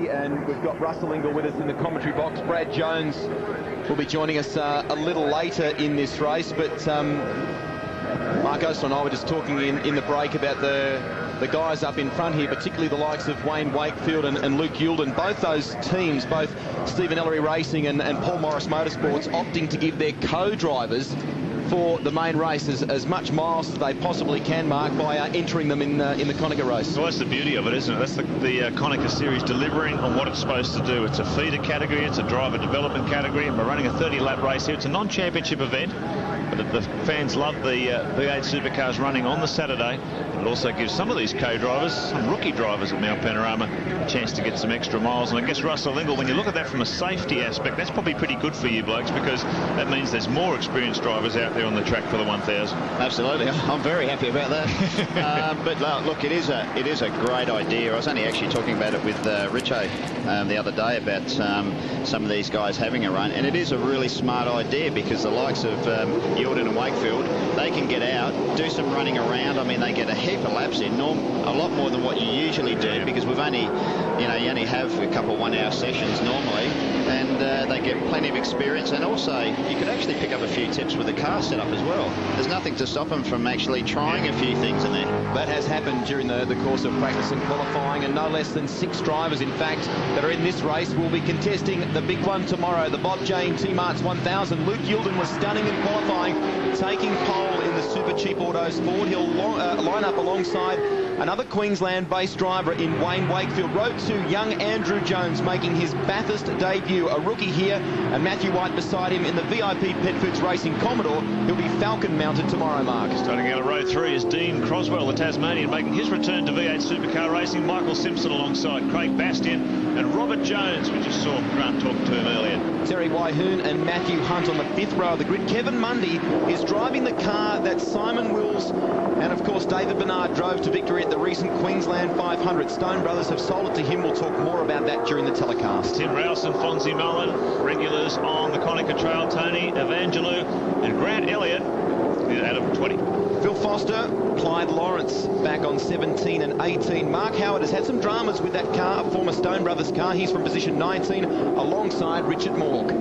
Kelly, and we've got Russell Ingall with us in the commentary box. Brad Jones will be joining us a little later in this race, but Mark Oastler and I were just talking in the break about the guys up in front here, particularly the likes of Wayne Wakefield and Luke Youlden. Both those teams, both Stephen Ellery Racing and Paul Morris Motorsports, opting to give their co-drivers for the main race as much miles as they possibly can, Mark, by entering them in the Konica race. Well, that's the beauty of it, isn't it? That's the Konica series delivering on what it's supposed to do. It's a feeder category, it's a driver development category, and we're running a 30-lap race here. It's a non-championship event, but the fans love the V8 Supercars running on the Saturday. It also gives some of these co-drivers, some rookie drivers at Mount Panorama, a chance to get some extra miles. And I guess, Russell Ingall, when you look at that from a safety aspect, that's probably pretty good for you blokes, because that means there's more experienced drivers out there on the track for the 1000. Absolutely, I'm very happy about that. But look, it is a great idea. I was only actually talking about it with Richo the other day about some of these guys having a run, and it is a really smart idea, because the likes of Youlden and Wakefield, they can get out, do some running around. I mean, they get a heap of laps in, a lot more than what you usually do, because we've only, you only have a couple of 1 hour sessions normally, and they get plenty of experience. And also, you could actually pick up a few tips with the car setup as well. There's nothing to stop them from actually trying a few things in there. That has happened during the course of practice and qualifying, and no less than 6 drivers, in fact, that are in this race will be contesting the big one tomorrow, the Bob Jane T-Marts 1000. Luke Youlden was stunning in qualifying, taking pole in the Super Cheap Autos Ford. He'll line up alongside another Queensland-based driver in Wayne Wakefield. Row 2, young Andrew Jones making his Bathurst debut, a rookie here, and Matthew White beside him in the VIP Pet Foods Racing Commodore. He'll be Falcon mounted tomorrow, Mark. Starting out of row 3 is Dean Croswell, the Tasmanian, making his return to V8 Supercar Racing. Michael Simpson alongside Craig Bastian and Robert Jones. We just saw Grant talking to him earlier. Terry Wyhoon and Matthew Hunt on the 5th row of the grid. Kevin Mundy is driving the car that Simon Wills and, of course, David Bernard drove to victory at the recent Queensland 500. Stone Brothers have sold it to him. We'll talk more about that during the telecast. Tim Rouse and Fonzie Mullen, regulars on the Konica Trail. Tony Evangelou and Grant Elliott, Adam 20. Phil Foster, Clyde Lawrence back on 17 and 18. Mark Howard has had some dramas with that car, a former Stone Brothers car. He's from position 19 alongside Richard Morg. A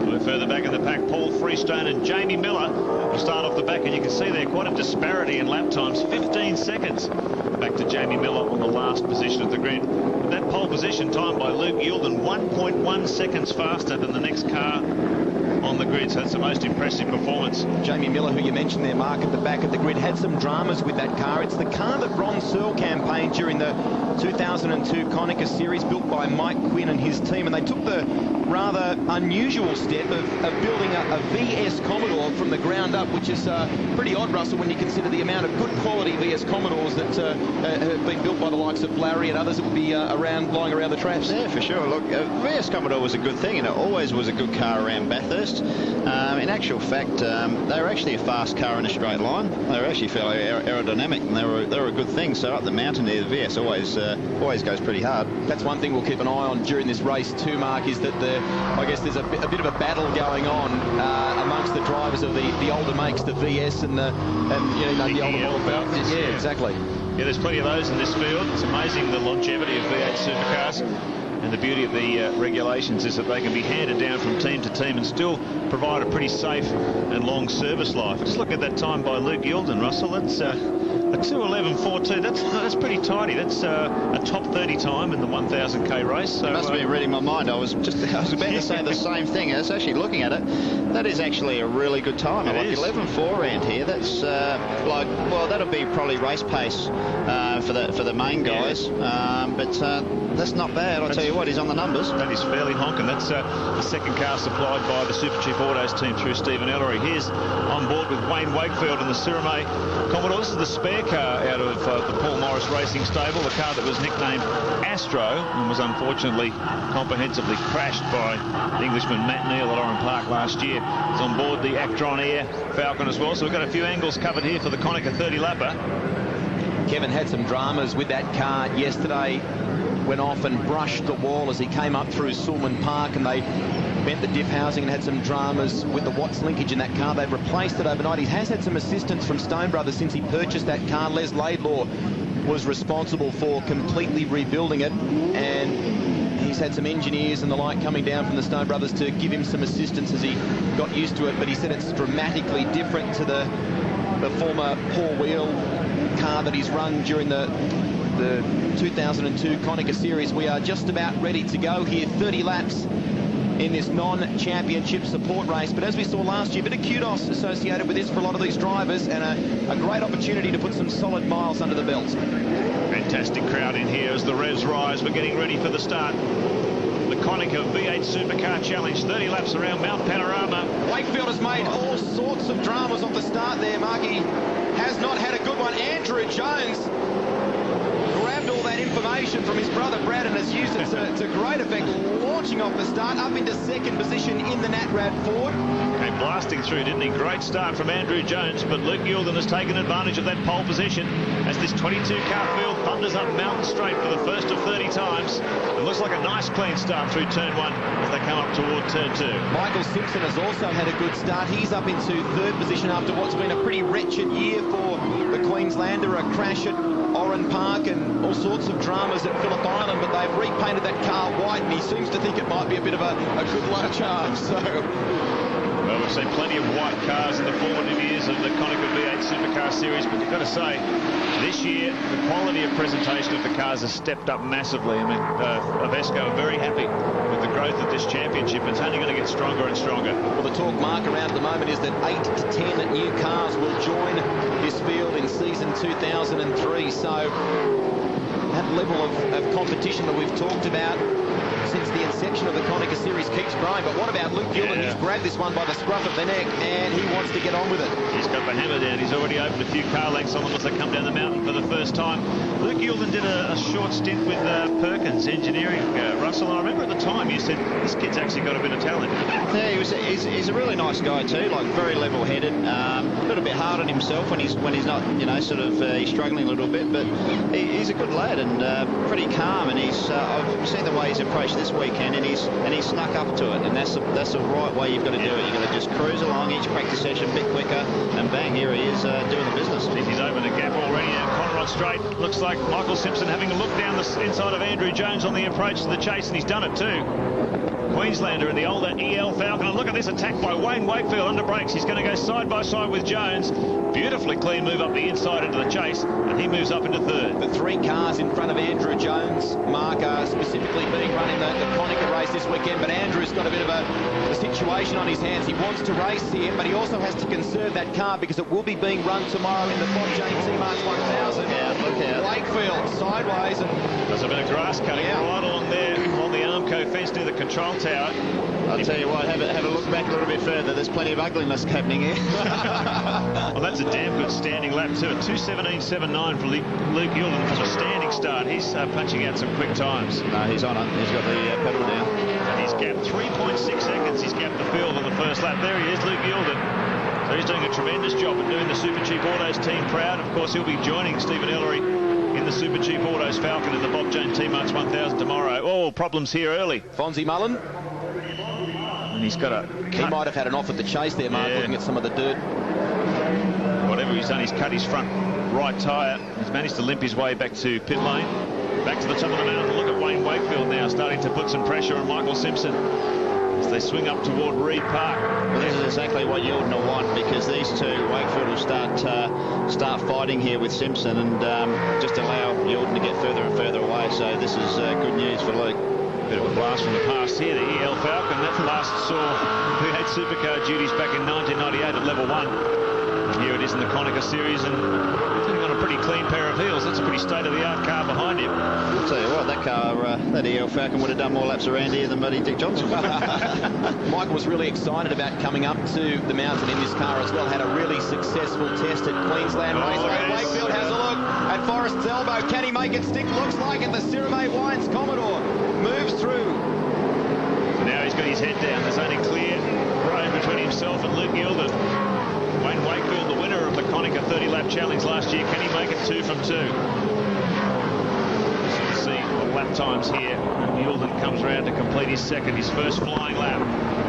little further back in the pack, Paul Freestone and Jamie Miller will start off the back, and you can see there quite a disparity in lap times, 15 seconds. Back to Jamie Miller on the last position of the grid. That pole position time by Luke Youlden, 1.1 seconds faster than the next car on the grid, so that's the most impressive performance. Jamie Miller, who you mentioned there, Mark, at the back of the grid, had some dramas with that car. It's the car that Ron Searle campaigned during the 2002 Konica series, built by Mike Quinn and his team, and they took the rather unusual step of building a VS Commodore from the ground up, which is pretty odd, Russell, when you consider the amount of good quality VS Commodores that have been built by the likes of Larry and others that would be lying around the traps. Yeah, for sure. Look, VS Commodore was a good thing, and it always was a good car around Bathurst. In actual fact, they were actually a fast car in a straight line. They were actually fairly aerodynamic, and they were a good thing. So up the mountain there, the VS always goes pretty hard. That's one thing we'll keep an eye on during this race too, Mark, is that I guess there's a bit of a battle going on amongst the drivers of the older makes, the VS and the older model. Yeah, exactly. Yeah, there's plenty of those in this field. It's amazing the longevity of V8 Supercars. And the beauty of the regulations is that they can be handed down from team to team and still provide a pretty safe and long service life. Just look at that time by Luke Youlden, Russell. That's a 2:11.42. That's pretty tidy. That's a top 30 time in the 1000k race. So, you must have been reading my mind. I was about to say the same thing. I was actually looking at it. That is actually a really good time. I like 11.4 around here. That's that'll be probably race pace for the main guys. But that's not bad. I'll tell you what, he's on the numbers. That is fairly honking. That's the second car supplied by the Super Cheap Autos team through Stephen Ellery. Here's on board with Wayne Wakefield and the Sirame Commodore. This is the spare car out of the Paul Morris Racing stable, the car that was nicknamed Astro and was unfortunately comprehensively crashed by the Englishman Matt Neal at Oran Park last year. He's on board the Actron Air Falcon as well, so we've got a few angles covered here for the Konica 30-lapper. Kevin had some dramas with that car yesterday. Went off and brushed the wall as he came up through Sulman Park, and they bent the diff housing and had some dramas with the Watts linkage in that car. They've replaced it overnight. He has had some assistance from Stone Brothers since he purchased that car. Les Laidlaw was responsible for completely rebuilding it, and he He's had some engineers and the like coming down from the Stone Brothers to give him some assistance as he got used to it, but he said it's dramatically different to the former Paul Wheel car that he's run during the 2002 Konica Series. We are just about ready to go here, 30 laps in this non-championship support race. But as we saw last year, a bit of kudos associated with this for a lot of these drivers, and a great opportunity to put some solid miles under the belt. Fantastic crowd in here as the revs rise. We're getting ready for the start. The Konica V8 Supercar Challenge, 30 laps around Mount Panorama. Wakefield has made all sorts of dramas off the start there. Marky has not had a good one. Andrew Jones grabbed all that information from his brother Brad and has used it to great effect, launching off the start up into second position in the Natrad Ford. Came blasting through, didn't he? Great start from Andrew Jones, but Luke Youlden has taken advantage of that pole position as this 22-car field thunders up Mountain Straight for the first of 30 times. It looks like a nice clean start through turn 1 as they come up toward turn 2. Michael Simpson has also had a good start. He's up into third position after what's been a pretty wretched year for the Queenslander, a crash at Oran Park and all sorts of dramas at Phillip Island, but they've repainted that car white and he seems to think it might be a bit of a good luck charm. So, well, we've seen plenty of white cars in the formative years of the Konica V8 Supercar Series, but you've got to say, this year, the quality of presentation of the cars has stepped up massively. I mean, Avesco are very happy with the growth of this championship. It's only going to get stronger and stronger. Well, the talk, Mark, around at the moment is that 8 to 10 new cars will join this field in season 2003. So that level of competition that we've talked about since the inception of the Konica Series keeps growing. But what about Luke Youlden? He's grabbed this one by the scruff of the neck and he wants to get on with it. He's got the hammer down. He's already opened a few car lengths on them as they come down the mountain for the first time. Luke Youlden did a short stint with Perkins Engineering, Russell, and I remember at the time you said this kid's actually got a bit of talent. Yeah, he's a really nice guy too, like very level-headed, a little bit hard on himself when he's not, you know, sort of he's struggling a little bit, but he's a good lad and pretty calm, and I've seen the way he's approached this weekend, and he's snuck up to it, and that's the right way you've got to do it. You've got to just cruise along each practice session a bit quicker, and bang, here he is doing the business. He's opened a gap already now. Conrod Straight, looks like Michael Simpson having a look down the inside of Andrew Jones on the approach to the chase, and he's done it too. Queenslander in the older EL Falcon, and look at this attack by Wayne Wakefield under brakes. He's going to go side by side with Jones. Beautifully clean move up the inside into the chase, and he moves up into third. The 3 cars in front of Andrew Jones, Mark, are specifically being run in the Konica race this weekend, but Andrew's got a bit of a situation on his hands. He wants to race here, but he also has to conserve that car because it will be being run tomorrow in the Bob James T-Marks 1000. Look out. Wakefield sideways. And there's a bit of grass cutting right along there on the Armco fence near the control tower. I'll tell you what, have a look back a little bit further. There's plenty of ugliness happening here. Well, that's a damn good standing lap too. A 2:17.79 for Luke Youlden from a standing start. He's punching out some quick times. No, he's on it. He's got the pedal down. And he's gapped 3.6 seconds. He's gapped the field on the first lap. There he is, Luke Youlden. So he's doing a tremendous job of doing the Super Cheap Autos team proud. Of course, he'll be joining Stephen Ellery in the Super Cheap Autos Falcon in the Bob James T-Marks 1000 tomorrow. Oh, problems here early. Fonzie Mullen. And he's got a cut. He might have had an off at the chase there, Mark, looking at some of the dirt. Whatever he's done, he's cut his front right tyre. He's managed to limp his way back to pit lane. Back to the top of the mountain. Look at Wayne Wakefield now starting to put some pressure on Michael Simpson as they swing up toward Reed Park. Well, this is exactly what Youlden will want, because these two, Wakefield will start fighting here with Simpson and just allow Youlden to get further and further away. So this is good news for Luke. Bit of a blast from the past here, the EL Falcon. That last saw who had supercar duties back in 1998 at level 1. And here it is in the Konica Series, and sitting on a pretty clean pair of heels. That's a pretty state-of-the-art car behind him. I'll tell you what, that car, that EL Falcon would have done more laps around here than Buddy Dick Johnson. Michael was really excited about coming up to the mountain in this car as well. Had a really successful test at Queensland Raceway. Wakefield has a look at Forrest's elbow. Can he make it stick? Looks like it. The Cirame Wines Commodore moves through. Now he's got his head down. There's only clear road between himself and Luke Youlden. Wayne Wakefield, the winner of the Konica 30-lap challenge last year. Can he make it 2 from 2? So you can see the lap times here. Youlden comes around to complete his second, his first flying lap.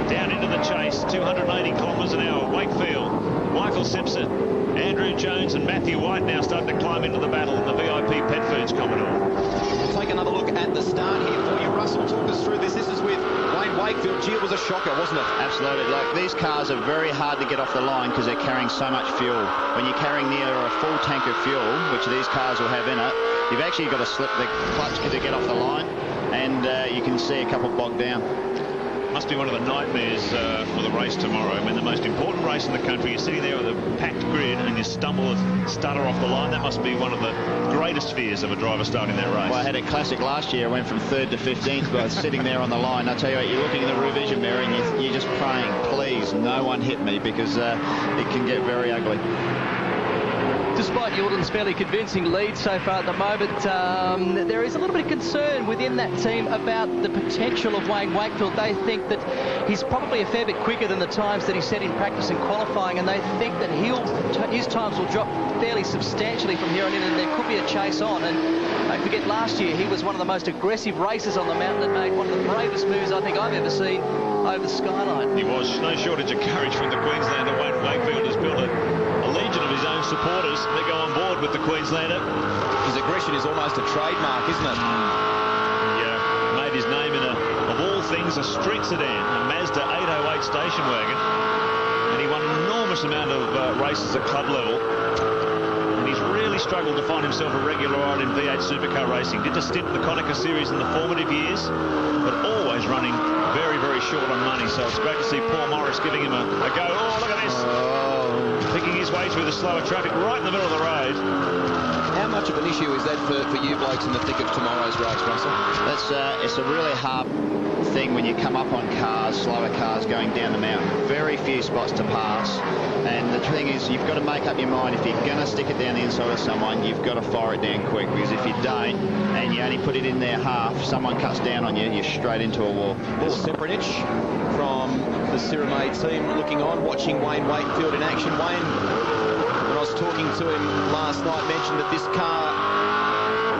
Down into the chase, 280 kilometres an hour. Wakefield, Michael Simpson, Andrew Jones and Matthew White now starting to climb into the battle in the VIP Pet Foods Commodore. We'll take another look at the start here for you. Russell, talk us was a shocker, wasn't it? Absolutely. Like, these cars are very hard to get off the line because they're carrying so much fuel. When you're carrying near a full tank of fuel, which these cars will have in it, you've actually got to slip the clutch to get off the line, and you can see a couple bogged down. Must be one of the nightmares for the race tomorrow. I mean, the most important race in the country. You're sitting there with a packed grid and you stumble and stutter off the line. That must be one of the greatest fears of a driver starting that race. Well, I had a classic last year. I went from 3rd to 15th by sitting there on the line. I tell you what, you're looking in the rear vision mirror and you're just praying, please, no one hit me, because it can get very ugly. Despite Youlden's fairly convincing lead so far at the moment, there is a little bit of concern within that team about the potential of Wayne Wakefield. They think that he's probably a fair bit quicker than the times that he set in practice and qualifying, and they think that his times will drop fairly substantially from here on in, and there could be a chase on. And don't forget, last year he was one of the most aggressive racers on the mountain and made one of the bravest moves I think I've ever seen over the skyline. He was. No shortage of courage from the Queenslander. Wayne Wakefield has built a legion of his own supporters. They go on board with the Queenslander. His aggression is almost a trademark, isn't it? Yeah, made his name in of all things, a street sedan, a Mazda 808 station wagon. And he won an enormous amount of races at club level. And he's really struggled to find himself a regular ride in V8 supercar racing. Did a stint in the Konica series in the formative years, but always running very, very short on money. So it's great to see Paul Morris giving him a go. Oh, look at this. Picking his way through the slower traffic right in the middle of the road. How much of an issue is that for you blokes in the thick of tomorrow's race, Russell? It's a really hard thing when you come up on cars, slower cars going down the mountain. Very few spots to pass. And the thing is, you've got to make up your mind. If you're going to stick it down the inside of someone, you've got to fire it down quick, because if you don't, and you only put it in there half, someone cuts down on you, you're straight into a wall. Paul Sepranich from the Ciramay team looking on, watching Wayne Wakefield in action. Wayne, when I was talking to him last night, mentioned that this car,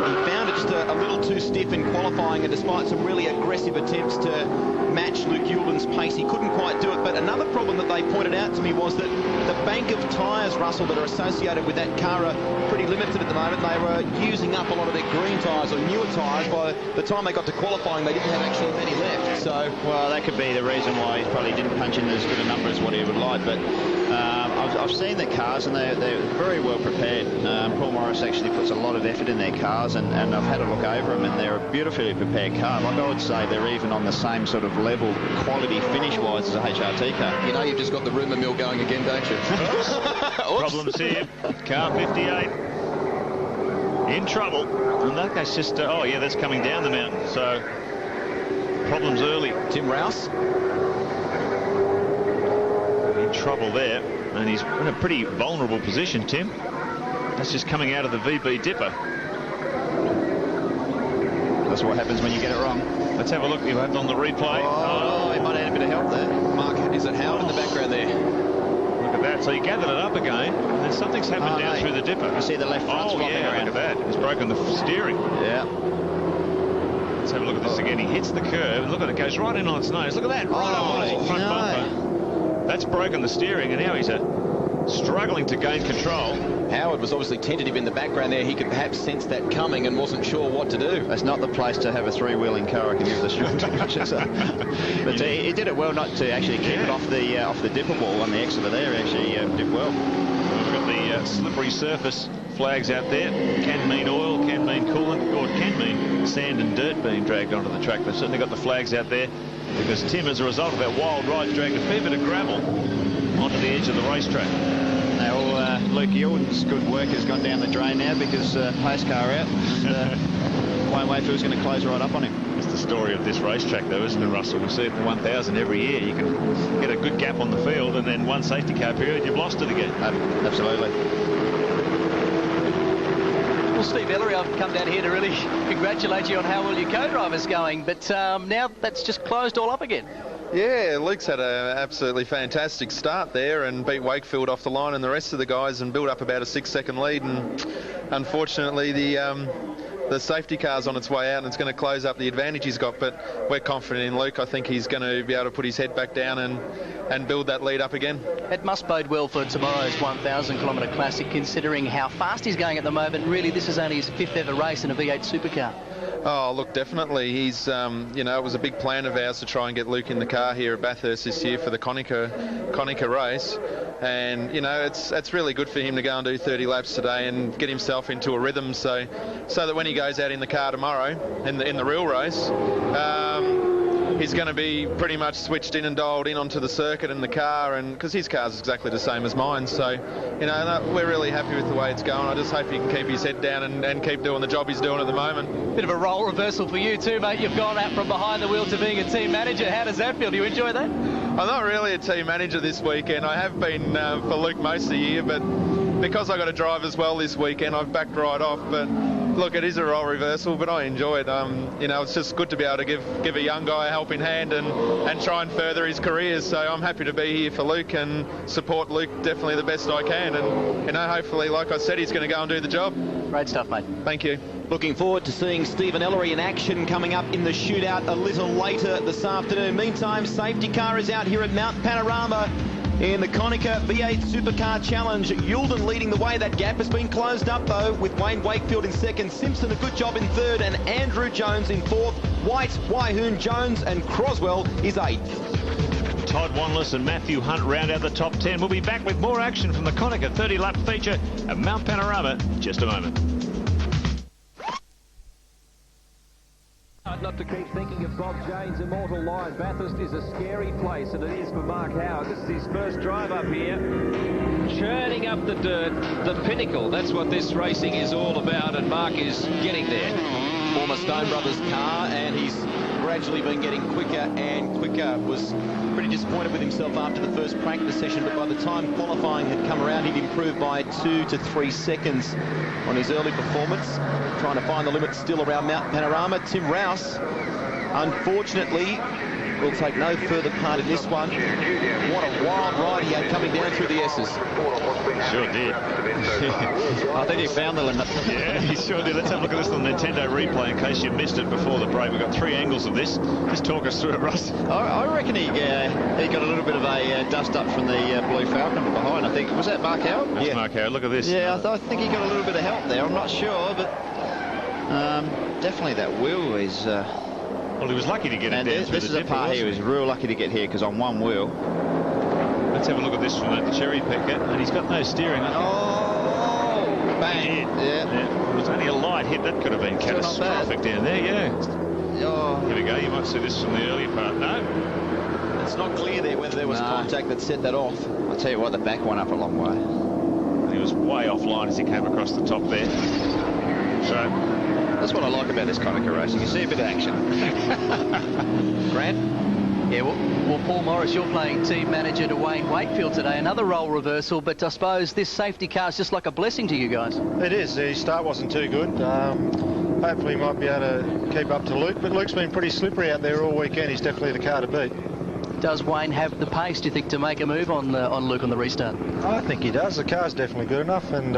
he found it just a little too stiff in qualifying, and despite some really aggressive attempts to match Luke Youlden's pace, he couldn't quite do it. But another problem that they pointed out to me was that the bank of tyres, Russell, that are associated with that car are pretty limited at the moment. They were using up a lot of their green tyres or newer tyres. By the time they got to qualifying, they didn't have actually many left. So, well, that could be the reason why he probably didn't punch in as good a number as what he would like. But I've seen the cars, and they're very well prepared. Paul Morris actually puts a lot of effort in their cars, and I've had a look over them, and they're a beautifully prepared car. Like, I would say they're even on the same sort of level, quality finish-wise, as a HRT car. You know, you've just got the rumour mill going again, don't you? Problems here. Car 58 in trouble. And that guy's just, oh yeah, that's coming down the mountain. So problems early. Tim Rouse in trouble there, and he's in a pretty vulnerable position, Tim. That's just coming out of the VB dipper. That's what happens when you get it wrong. Let's have a look. You have it on the replay. Oh, he might have a bit of help there. Mark, is it Howard in the background there? Look at that. So he gathered it up again, and then something's happened down through the dipper. You see the left front flopping around. Look at that. He's broken the steering. Yeah. Let's have a look at this again. He hits the curve, and look at it, goes right in on its nose. Look at that. Right up on his front bumper. That's broken the steering, and now he's struggling to gain control. Howard was obviously tentative in the background there. He could perhaps sense that coming and wasn't sure what to do. That's not the place to have a three-wheeling car, I can give the short But he did it well not to actually keep it off the dipper wall on the exit there. He actually did well. We've got the slippery surface flags out there. Can mean oil, can mean coolant, or it can mean sand and dirt being dragged onto the track. They've certainly got the flags out there because Tim, as a result of that wild ride, dragged a fair bit of gravel onto the edge of the racetrack. Now, Luke Youlden's good work has gone down the drain now because pace car out. Wayne Wakefield's going to close right up on him. It's the story of this racetrack, though, isn't it, Russell? We see it in the 1000 every year. You can get a good gap on the field, and then one safety car period, you've lost it again. Absolutely. Well, Steve Ellery, I've come down here to really congratulate you on how well your co-driver's going, but now that's just closed all up again. Yeah, Luke's had an absolutely fantastic start there and beat Wakefield off the line and the rest of the guys and built up about a 6-second lead, and unfortunately the safety car's on its way out and it's going to close up the advantage he's got, but we're confident in Luke. I think he's going to be able to put his head back down and build that lead up again. It must bode well for tomorrow's 1,000 kilometre classic, considering how fast he's going at the moment. Really, this is only his 5th ever race in a V8 supercar. Oh, look, definitely. He's, you know, it was a big plan of ours to try and get Luke in the car here at Bathurst this year for the Konica race. And, you know, it's really good for him to go and do 30 laps today and get himself into a rhythm so that when he goes out in the car tomorrow, in the real race, he's going to be pretty much switched in and dialed in onto the circuit in the car, and because his car's exactly the same as mine. So, you know, we're really happy with the way it's going. I just hope he can keep his head down and keep doing the job he's doing at the moment. Bit of a role reversal for you too, mate. You've gone out from behind the wheel to being a team manager. How does that feel? Do you enjoy that? I'm not really a team manager this weekend. I have been for Luke most of the year, but because I got to drive as well this weekend, I've backed right off. But look, it is a role reversal, but I enjoy it. You know, it's just good to be able to give a young guy a helping hand and try and further his career. So I'm happy to be here for Luke and support Luke definitely the best I can. And, you know, hopefully, like I said, he's going to go and do the job. Great stuff, mate. Thank you. Looking forward to seeing Stephen Ellery in action coming up in the shootout a little later this afternoon. Meantime, safety car is out here at Mount Panorama in the Konica V8 Supercar Challenge. Youlden leading the way. That gap has been closed up, though, with Wayne Wakefield in second, Simpson a good job in third, and Andrew Jones in fourth. White, Waihoon, Jones and Croswell is eighth. Todd Wanless and Matthew Hunt round out the top 10. We'll be back with more action from the Konica 30-lap feature at Mount Panorama in just a moment. Not to keep thinking of Bob Jane's immortal line. Bathurst is a scary place, and it is for Mark Howard. This is his first drive up here. Churning up the dirt, the pinnacle. That's what this racing is all about, and Mark is getting there. Former Stone Brothers car, and he's gradually been getting quicker and quicker. Was pretty disappointed with himself after the first practice session, but by the time qualifying had come around, he'd improved by 2 to 3 seconds on his early performance. Trying to find the limit still around Mount Panorama. Tim Rouse, unfortunately, will take no further part in this one. What a wild ride he had coming down through the S's. Sure did. I think he found the limit. Yeah, he sure did. Let's have a look at this on the Nintendo replay in case you missed it before the break. We've got 3 angles of this. Just talk us through it, Russ. I reckon he got a little bit of a dust up from the Blue Falcon behind. I think, was that Mark Howard? That's Mark Howard. Look at this. Yeah, I think he got a little bit of help there. I'm not sure, but definitely that wheel is... Well, he was lucky to get it down through this the is a dipper, part here. He was real lucky to get here because on one wheel. Let's have a look at this from that cherry picker, and he's got no steering. Oh, bang! Yeah. It was only a light hit. That could have been catastrophic down there. Yeah. Oh. Here we go. You might see this from the earlier part. No. It's not clear there whether there was contact that set that off. I'll tell you what, the back went up a long way. He was way offline as he came across the top there. So. That's what I like about this Konica race. You can see a bit of action. Grant? Yeah, well, Paul Morris, you're playing team manager to Wayne Wakefield today. Another role reversal, but I suppose this safety car is just like a blessing to you guys. It is. The start wasn't too good. Hopefully he might be able to keep up to Luke, but Luke's been pretty slippery out there all weekend. He's definitely the car to beat. Does Wayne have the pace, do you think, to make a move on Luke on the restart? I think he does. The car's definitely good enough, and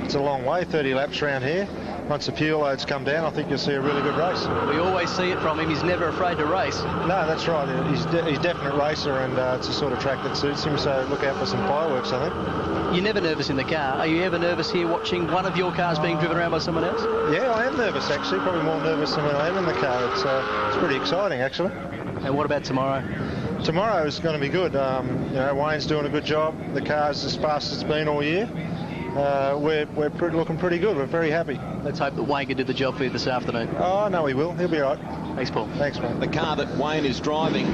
it's a long way, 30 laps around here. Once the fuel loads come down, I think you'll see a really good race. We always see it from him. He's never afraid to race. No, that's right. He's a definite racer, and it's the sort of track that suits him, so look out for some fireworks, I think. You're never nervous in the car. Are you ever nervous here watching one of your cars being driven around by someone else? Yeah, I am nervous, actually. Probably more nervous than when I am in the car. It's pretty exciting, actually. And what about tomorrow? Tomorrow is going to be good. You know, Wayne's doing a good job. The car's as fast as it's been all year. We're looking pretty good. We're very happy. Let's hope that Wayne can do the job for you this afternoon. Oh, no, he will. He'll be all right. Thanks, Paul. Thanks, mate. The car that Wayne is driving,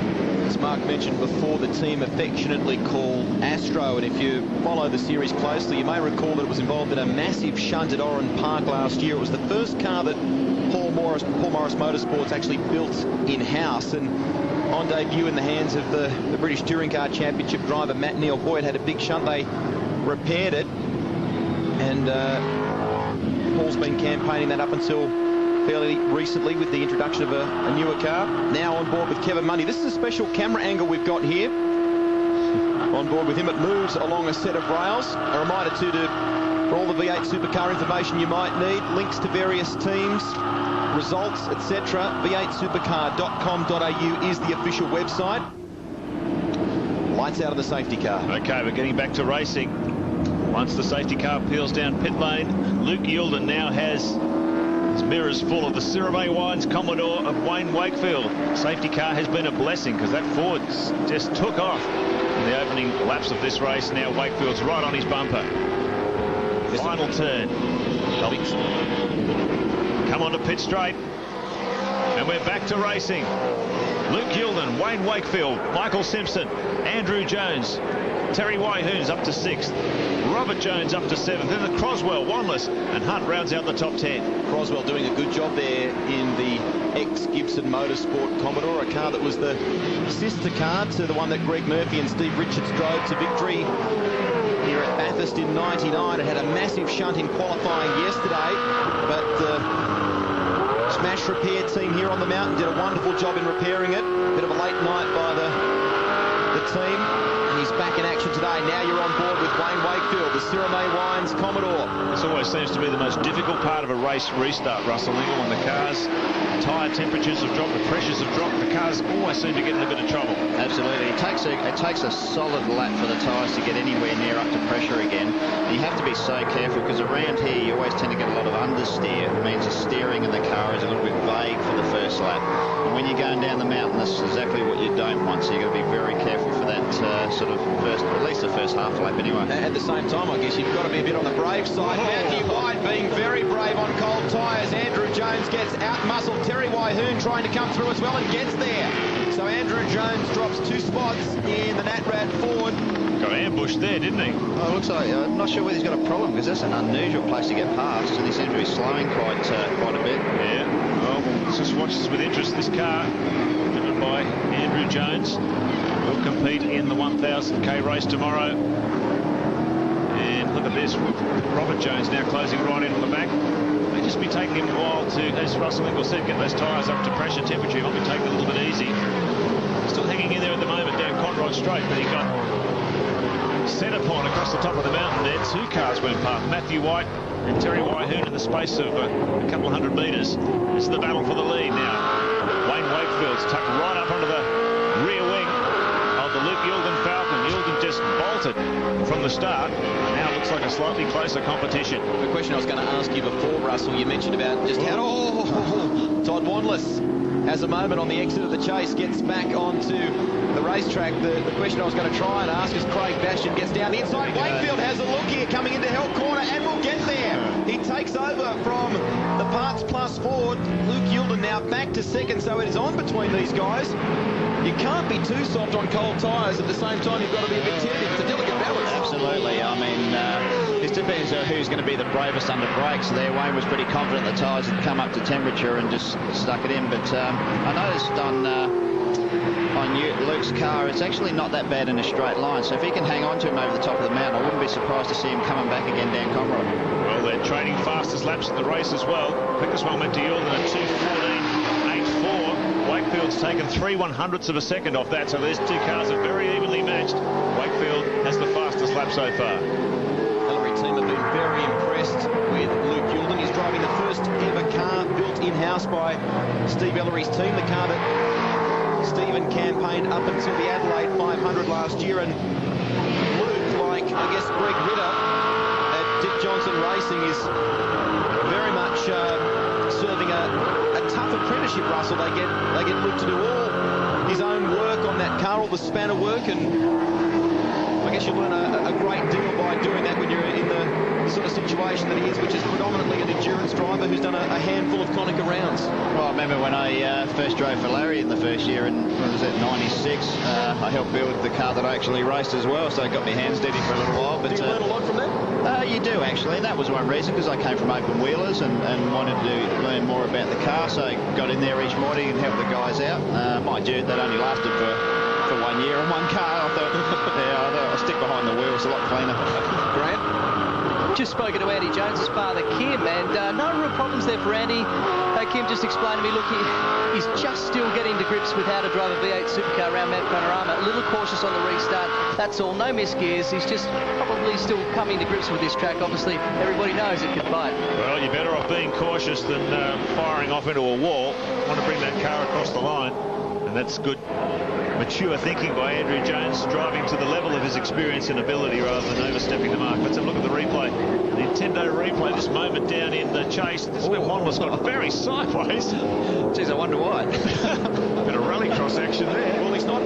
as Mark mentioned before, the team affectionately call Astro, and if you follow the series closely, you may recall that it was involved in a massive shunt at Oran Park last year. It was the first car that Paul Morris Motorsports actually built in-house, and on debut in the hands of the British Touring Car Championship driver Matt Neal-Boyd, had a big shunt. They repaired it, and Paul's been campaigning that up until fairly recently with the introduction of a newer car. Now on board with Kevin Mundy. This is a special camera angle we've got here. On board with him, it moves along a set of rails. A reminder too, for all the V8 Supercar information you might need, links to various teams, results, etc. v8supercar.com.au is the official website. Lights out of the safety car. Okay, we're getting back to racing. Once the safety car peels down pit lane, Luke Youlden now has It's mirrors full of the Syrah Wines Commodore of Wayne Wakefield. Safety car has been a blessing because that Ford just took off in the opening laps of this race. Now Wakefield's right on his bumper. Final turn. Come on to pit straight. And we're back to racing. Luke Yilden, Wayne Wakefield, Michael Simpson, Andrew Jones, Terry Waihoon's up to 6th. Robert Jones up to 7th. Then the Croswell, Wanless and Hunt rounds out the top 10. Croswell doing a good job there in the ex-Gibson Motorsport Commodore, a car that was the sister car to the one that Greg Murphy and Steve Richards drove to victory here at Bathurst in '99. It had a massive shunt in qualifying yesterday, but the Smash Repair team here on the mountain did a wonderful job in repairing it. Bit of a late night by the team. He's back in action today. Now you're on board with Wayne Wakefield, the Syrah Wines Commodore. This always seems to be the most difficult part of a race restart, Russell Ingall, when the cars, tyre temperatures have dropped, the pressures have dropped, the cars always seem to get in a bit of trouble. Absolutely. It takes a solid lap for the tyres to get anywhere near up to pressure again. And you have to be so careful because around here you always tend to get a lot of understeer. It means the steering in the car is a little bit vague for the first lap. And when you're going down the mountain, that's exactly what you don't want. So you've got to be very careful for that sort of first, at least the first half lap anyway. At the same time, I guess you've got to be a bit on the brave side. Matthew White being very brave on cold tyres. Andrew Jones gets out-muscled. Terry Waihoon trying to come through as well and gets there. So Andrew Jones drops 2 spots in the Natrad Ford. Got ambushed there, didn't he? Oh, it looks like, I'm not sure whether he's got a problem because that's an unusual place to get past and he seems to be slowing quite a bit. Yeah, well, let's just watch this with interest. This car, driven by Andrew Jones, will compete in the 1000k race tomorrow. And look at this, Robert Jones now closing right in on the back. May just be taking him a while to, as Russell Ingall said, get those tyres up to pressure temperature. He might be taking it a little bit easy. Still hanging in there at the moment down Conrod Straight, but he got set upon across the top of the mountain there. 2 cars went past, Matthew White and Terry Waihoon, in the space of a couple of hundred metres. This is the battle for the lead now. Wayne Wakefield's tucked right up under the rear wing of the Luke Yilden Falcon. Yilden just bolted from the start. Now it looks like a slightly closer competition. The question I was going to ask you before, Russell, you mentioned about just how... Todd Wanless has a moment on the exit of the chase, gets back onto the racetrack. The question I was going to try and ask is Craig Bastian gets down the inside. Wakefield has a look here, coming into Hell Corner, and will get there. He takes over from the Parts Plus Ford. Luke Yilden now back to second, so it is on between these guys. You can't be too soft on cold tyres. At the same time, you've got to be a bit tentative. It's a delicate balance. Absolutely. I mean, it depends on who's going to be the bravest under brakes there. Wayne was pretty confident the tyres had come up to temperature and just stuck it in. But I noticed on Luke's car, it's actually not that bad in a straight line. So if he can hang on to him over the top of the mountain, I wouldn't be surprised to see him coming back again down Conrod. Well, they're trading fastest laps in the race as well. Quickest one went to Yilden at 2:14.84. Wakefield's taken 3/100ths of a second off that, so these 2 cars are very evenly matched. Wakefield has the fastest lap so far. Ellery team have been very impressed with Luke Yilden. He's driving the first ever car built in-house by Steve Ellery's team, the car that Stephen campaigned up until the Adelaide 500 last year. And Luke, like I guess Greg Ritter at Dick Johnson Racing, is very much serving a tough apprenticeship, Russell. They get Luke to do all his own work on that car, all the spanner work, and I guess you learn a great deal by doing that when you're in the sort of situation that he is, which is predominantly an endurance driver who's done a handful of Konica rounds. Well, I remember when I first drove for Larry in the first year, and when was it, 96, I helped build the car that I actually raced as well, so I got my hands dirty for a little while. But do you learn a lot from that? You do, actually. That was one reason, because I came from open wheelers and wanted to learn more about the car, so I got in there each morning and helped the guys out. Mind you, that only lasted for 1 year and 1 car. I thought, I'll stick behind the wheel. It's a lot cleaner. Grant? Just spoken to Andy Jones's father, Kim, and no real problems there for Andy. Kim just explained to me, look, he's just still getting to grips with how to drive a V8 supercar around Mount Panorama. A little cautious on the restart, that's all. No missed gears. He's just probably still coming to grips with this track. Obviously, everybody knows it can bite. Well, you're better off being cautious than firing off into a wall. Want to bring that car across the line, and that's good mature thinking by Andrew Jones, driving to the level of his experience and ability rather than overstepping the mark. Let's have a look at the replay. The Nintendo replay, this moment down in the chase. This is where Wander's got very sideways. Geez, I wonder why. Bit of rallycross action there. Well, he's not.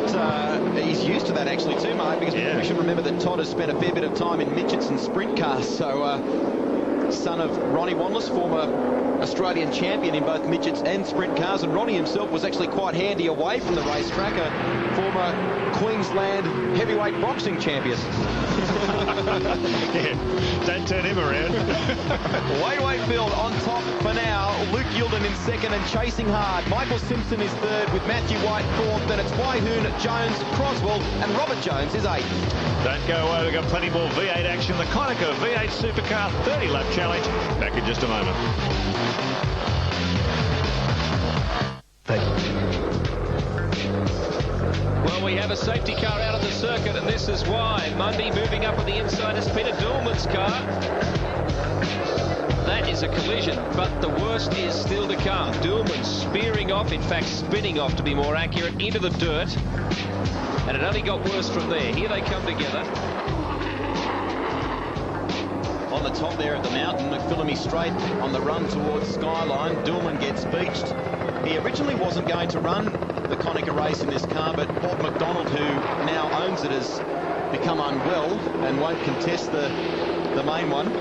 He's used to that actually too, Mark, because we should remember that Todd has spent a fair bit of time in midgets and sprint cars. So, son of Ronnie Wanless, former Australian champion in both midgets and sprint cars, and Ronnie himself was actually quite handy away from the racetrack, a former Queensland heavyweight boxing champion. Yeah, don't turn him around. Wayne Wakefield on top for now. Luke Yilden in second and chasing hard. Michael Simpson is third with Matthew White fourth. Then it's Waihoon, Jones, Croswell, and Robert Jones is eighth. Don't go away, we've got plenty more V8 action. The Konica V8 Supercar 30-lap challenge. Back in just a moment. Well, we have a safety car out on the circuit, and this is why. Mundy moving up on the inside is Peter Dillman's car. That is a collision, but the worst is still to come. Dillman spearing off, in fact spinning off to be more accurate, into the dirt. And it only got worse from there. Here they come together. On the top there of the mountain, McPhillamy straight on the run towards Skyline. Dillman gets beached. He originally wasn't going to run the Konica race in this car, but Bob McDonald, who now owns it, has become unwell and won't contest the main one.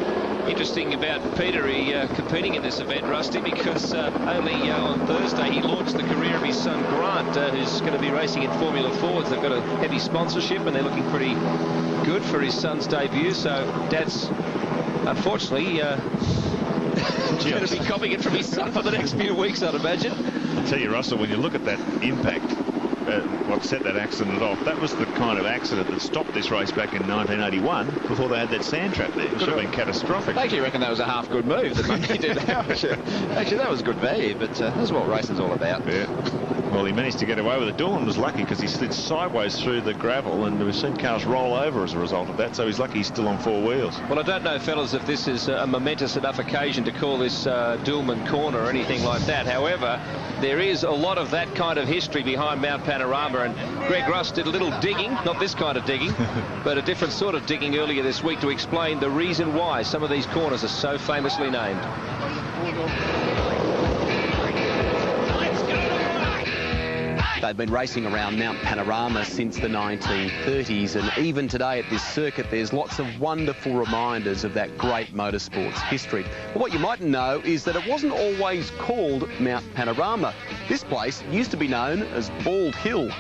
Interesting about Peter, competing in this event, Rusty, because only on Thursday he launched the career of his son Grant, who's going to be racing in Formula Fords. They've got a heavy sponsorship and they're looking pretty good for his son's debut, so Dad's unfortunately going to be copying it from his son for the next few weeks, I'd imagine. I'll tell you, Russell, when you look at that impact, what set that accident off, that was the kind of accident that stopped this race back in 1981 before they had that sand trap there. It should have been catastrophic. I actually reckon that was a half good move that Monkey did. Actually, that was good value, but that's what racing's all about. Yeah. Well, he managed to get away with it. Dillon was lucky because he slid sideways through the gravel, and we've seen cars roll over as a result of that, so he's lucky he's still on four wheels. Well, I don't know, fellas, if this is a momentous enough occasion to call this Dillman corner or anything like that. However, there is a lot of that kind of history behind Mount Panorama, and Greg Russ did a little digging, not this kind of digging, but a different sort of digging earlier this week to explain the reason why some of these corners are so famously named. They've been racing around Mount Panorama since the 1930s, and even today at this circuit there's lots of wonderful reminders of that great motorsports history. But what you mightn't know is that it wasn't always called Mount Panorama. This place used to be known as Bald Hill.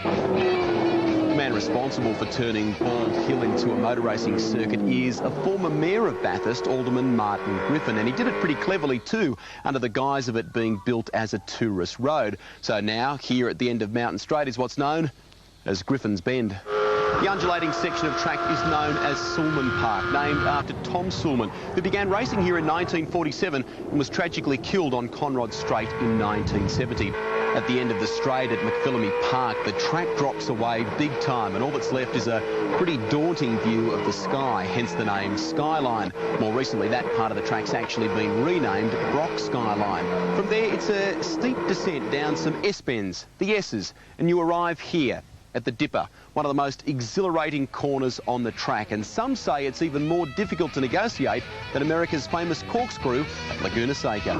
The man responsible for turning Bald Hill into a motor racing circuit is a former mayor of Bathurst, Alderman Martin Griffin, and he did it pretty cleverly too, under the guise of it being built as a tourist road. So now, here at the end of Mountain Straight is what's known as Griffin's Bend. The undulating section of track is known as Sulman Park, named after Tom Sulman, who began racing here in 1947 and was tragically killed on Conrod Straight in 1970. At the end of the straight at McPhillamy Park, the track drops away big time, and all that's left is a pretty daunting view of the sky, hence the name Skyline. More recently, that part of the track's actually been renamed Brock Skyline. From there, it's a steep descent down some S-bends, the S's, and you arrive here at the Dipper, one of the most exhilarating corners on the track, and some say it's even more difficult to negotiate than America's famous corkscrew at Laguna Seca.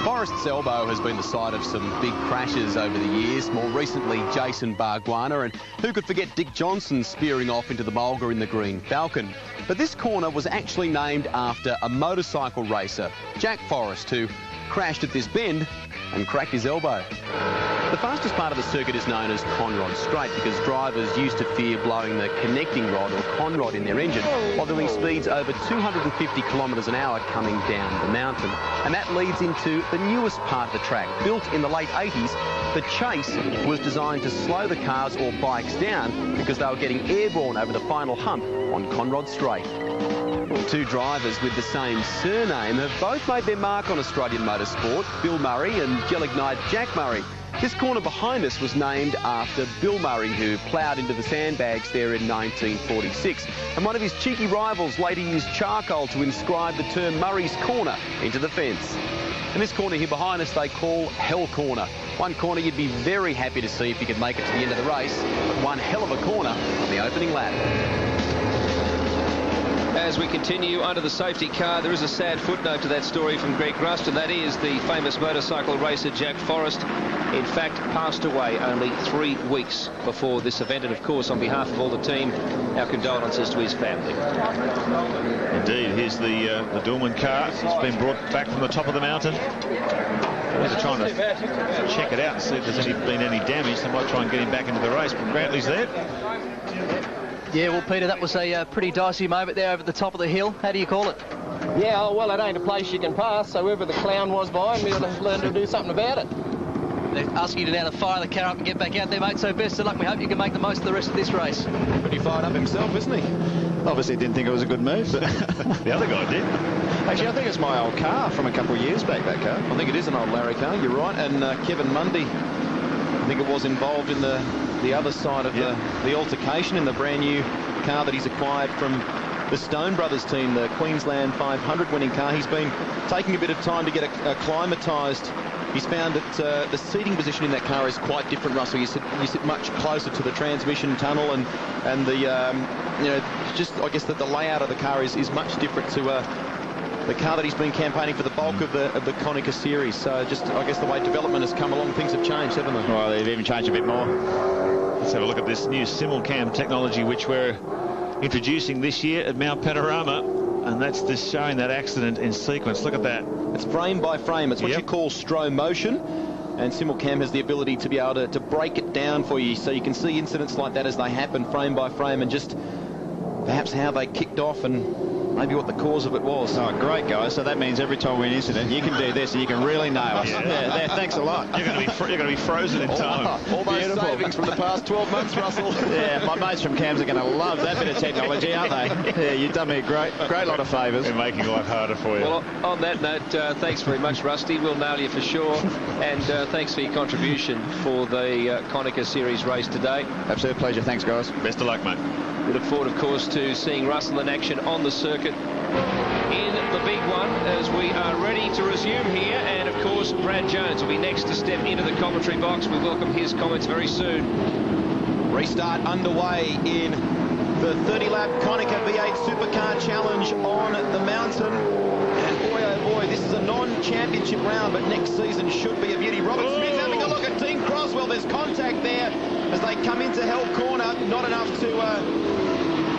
Forest's Elbow has been the site of some big crashes over the years, more recently Jason Bargwanna, and who could forget Dick Johnson spearing off into the mulga in the Green Falcon. But this corner was actually named after a motorcycle racer, Jack Forrest, who crashed at this bend and cracked his elbow. The fastest part of the circuit is known as Conrod Straight because drivers used to fear blowing the connecting rod or conrod in their engine while doing speeds over 250 kilometres an hour coming down the mountain. And that leads into the newest part of the track. Built in the late 80s, the Chase was designed to slow the cars or bikes down because they were getting airborne over the final hump on Conrod Straight. Two drivers with the same surname have both made their mark on Australian motorsport, Bill Murray and Gelignite Jack Murray. This corner behind us was named after Bill Murray, who ploughed into the sandbags there in 1946. And one of his cheeky rivals later used charcoal to inscribe the term Murray's Corner into the fence. And this corner here behind us they call Hell Corner. One corner you'd be very happy to see if you could make it to the end of the race. But one hell of a corner on the opening lap. As we continue under the safety car, there is a sad footnote to that story from Greg Rust, and that is the famous motorcycle racer Jack Forrest, in fact, passed away only 3 weeks before this event. And, of course, on behalf of all the team, our condolences to his family. Indeed, here's the Dillman car. It's been brought back from the top of the mountain. They're trying to check it out and see if there's been any damage. They might try and get him back into the race, but Brantley's there. Yeah, well, Peter, that was a pretty dicey moment there over the top of the hill. How do you call it? Yeah, oh, well, it ain't a place you can pass, so whoever the clown was behind me will have learned to do something about it. They're asking you now to fire the car up and get back out there, mate, so best of luck. We hope you can make the most of the rest of this race. Pretty fired up himself, isn't he? Obviously didn't think it was a good move, but the other guy did. Actually, I think it's my old car from a couple of years back, that car. I think it is an old Larry car, you're right. And Kevin Mundy, I think it was involved in the other side of the altercation in the brand new car that he's acquired from the Stone Brothers team, the Queensland 500 winning car. He's been taking a bit of time to get acclimatised. He's found that the seating position in that car is quite different, Russell. You sit much closer to the transmission tunnel, and the just I guess that the layout of the car is much different to the car that he's been campaigning for the bulk of the Konica series. So just I guess the way development has come along, things have changed, haven't they? Well, they've even changed a bit more. Let's have a look at this new simulcam technology which we're introducing this year at Mount Panorama, and that's just showing that accident in sequence. Look at that. It's frame by frame. It's what you call slow motion, and simulcam has the ability to be able to break it down for you, so you can see incidents like that as they happen frame by frame, and just perhaps how they kicked off and maybe what the cause of it was. Oh, great, guys. So that means every time we have an incident, you can do this and you can really nail us. Yeah, thanks a lot. You're going to be frozen in time. All those savings from the past 12 months, Russell. Yeah, my mates from CAMS are going to love that bit of technology, aren't they? Yeah, you've done me a great lot of favours. We're making life harder for you. Well, on that note, thanks very much, Rusty. We'll nail you for sure. And thanks for your contribution for the Konica Series race today. Absolute pleasure. Thanks, guys. Best of luck, mate. We look forward, of course, to seeing Russell in action on the circuit in the big one as we are ready to resume here. And, of course, Brad Jones will be next to step into the commentary box. We welcome his comments very soon. Restart underway in the 30-lap Konica V8 Supercar Challenge on the mountain. And boy, oh boy, this is a non-championship round, but next season should be a beauty. Robert Smith having a look at Dean Croswell. There's contact there as they come into Hell Corner. Not enough to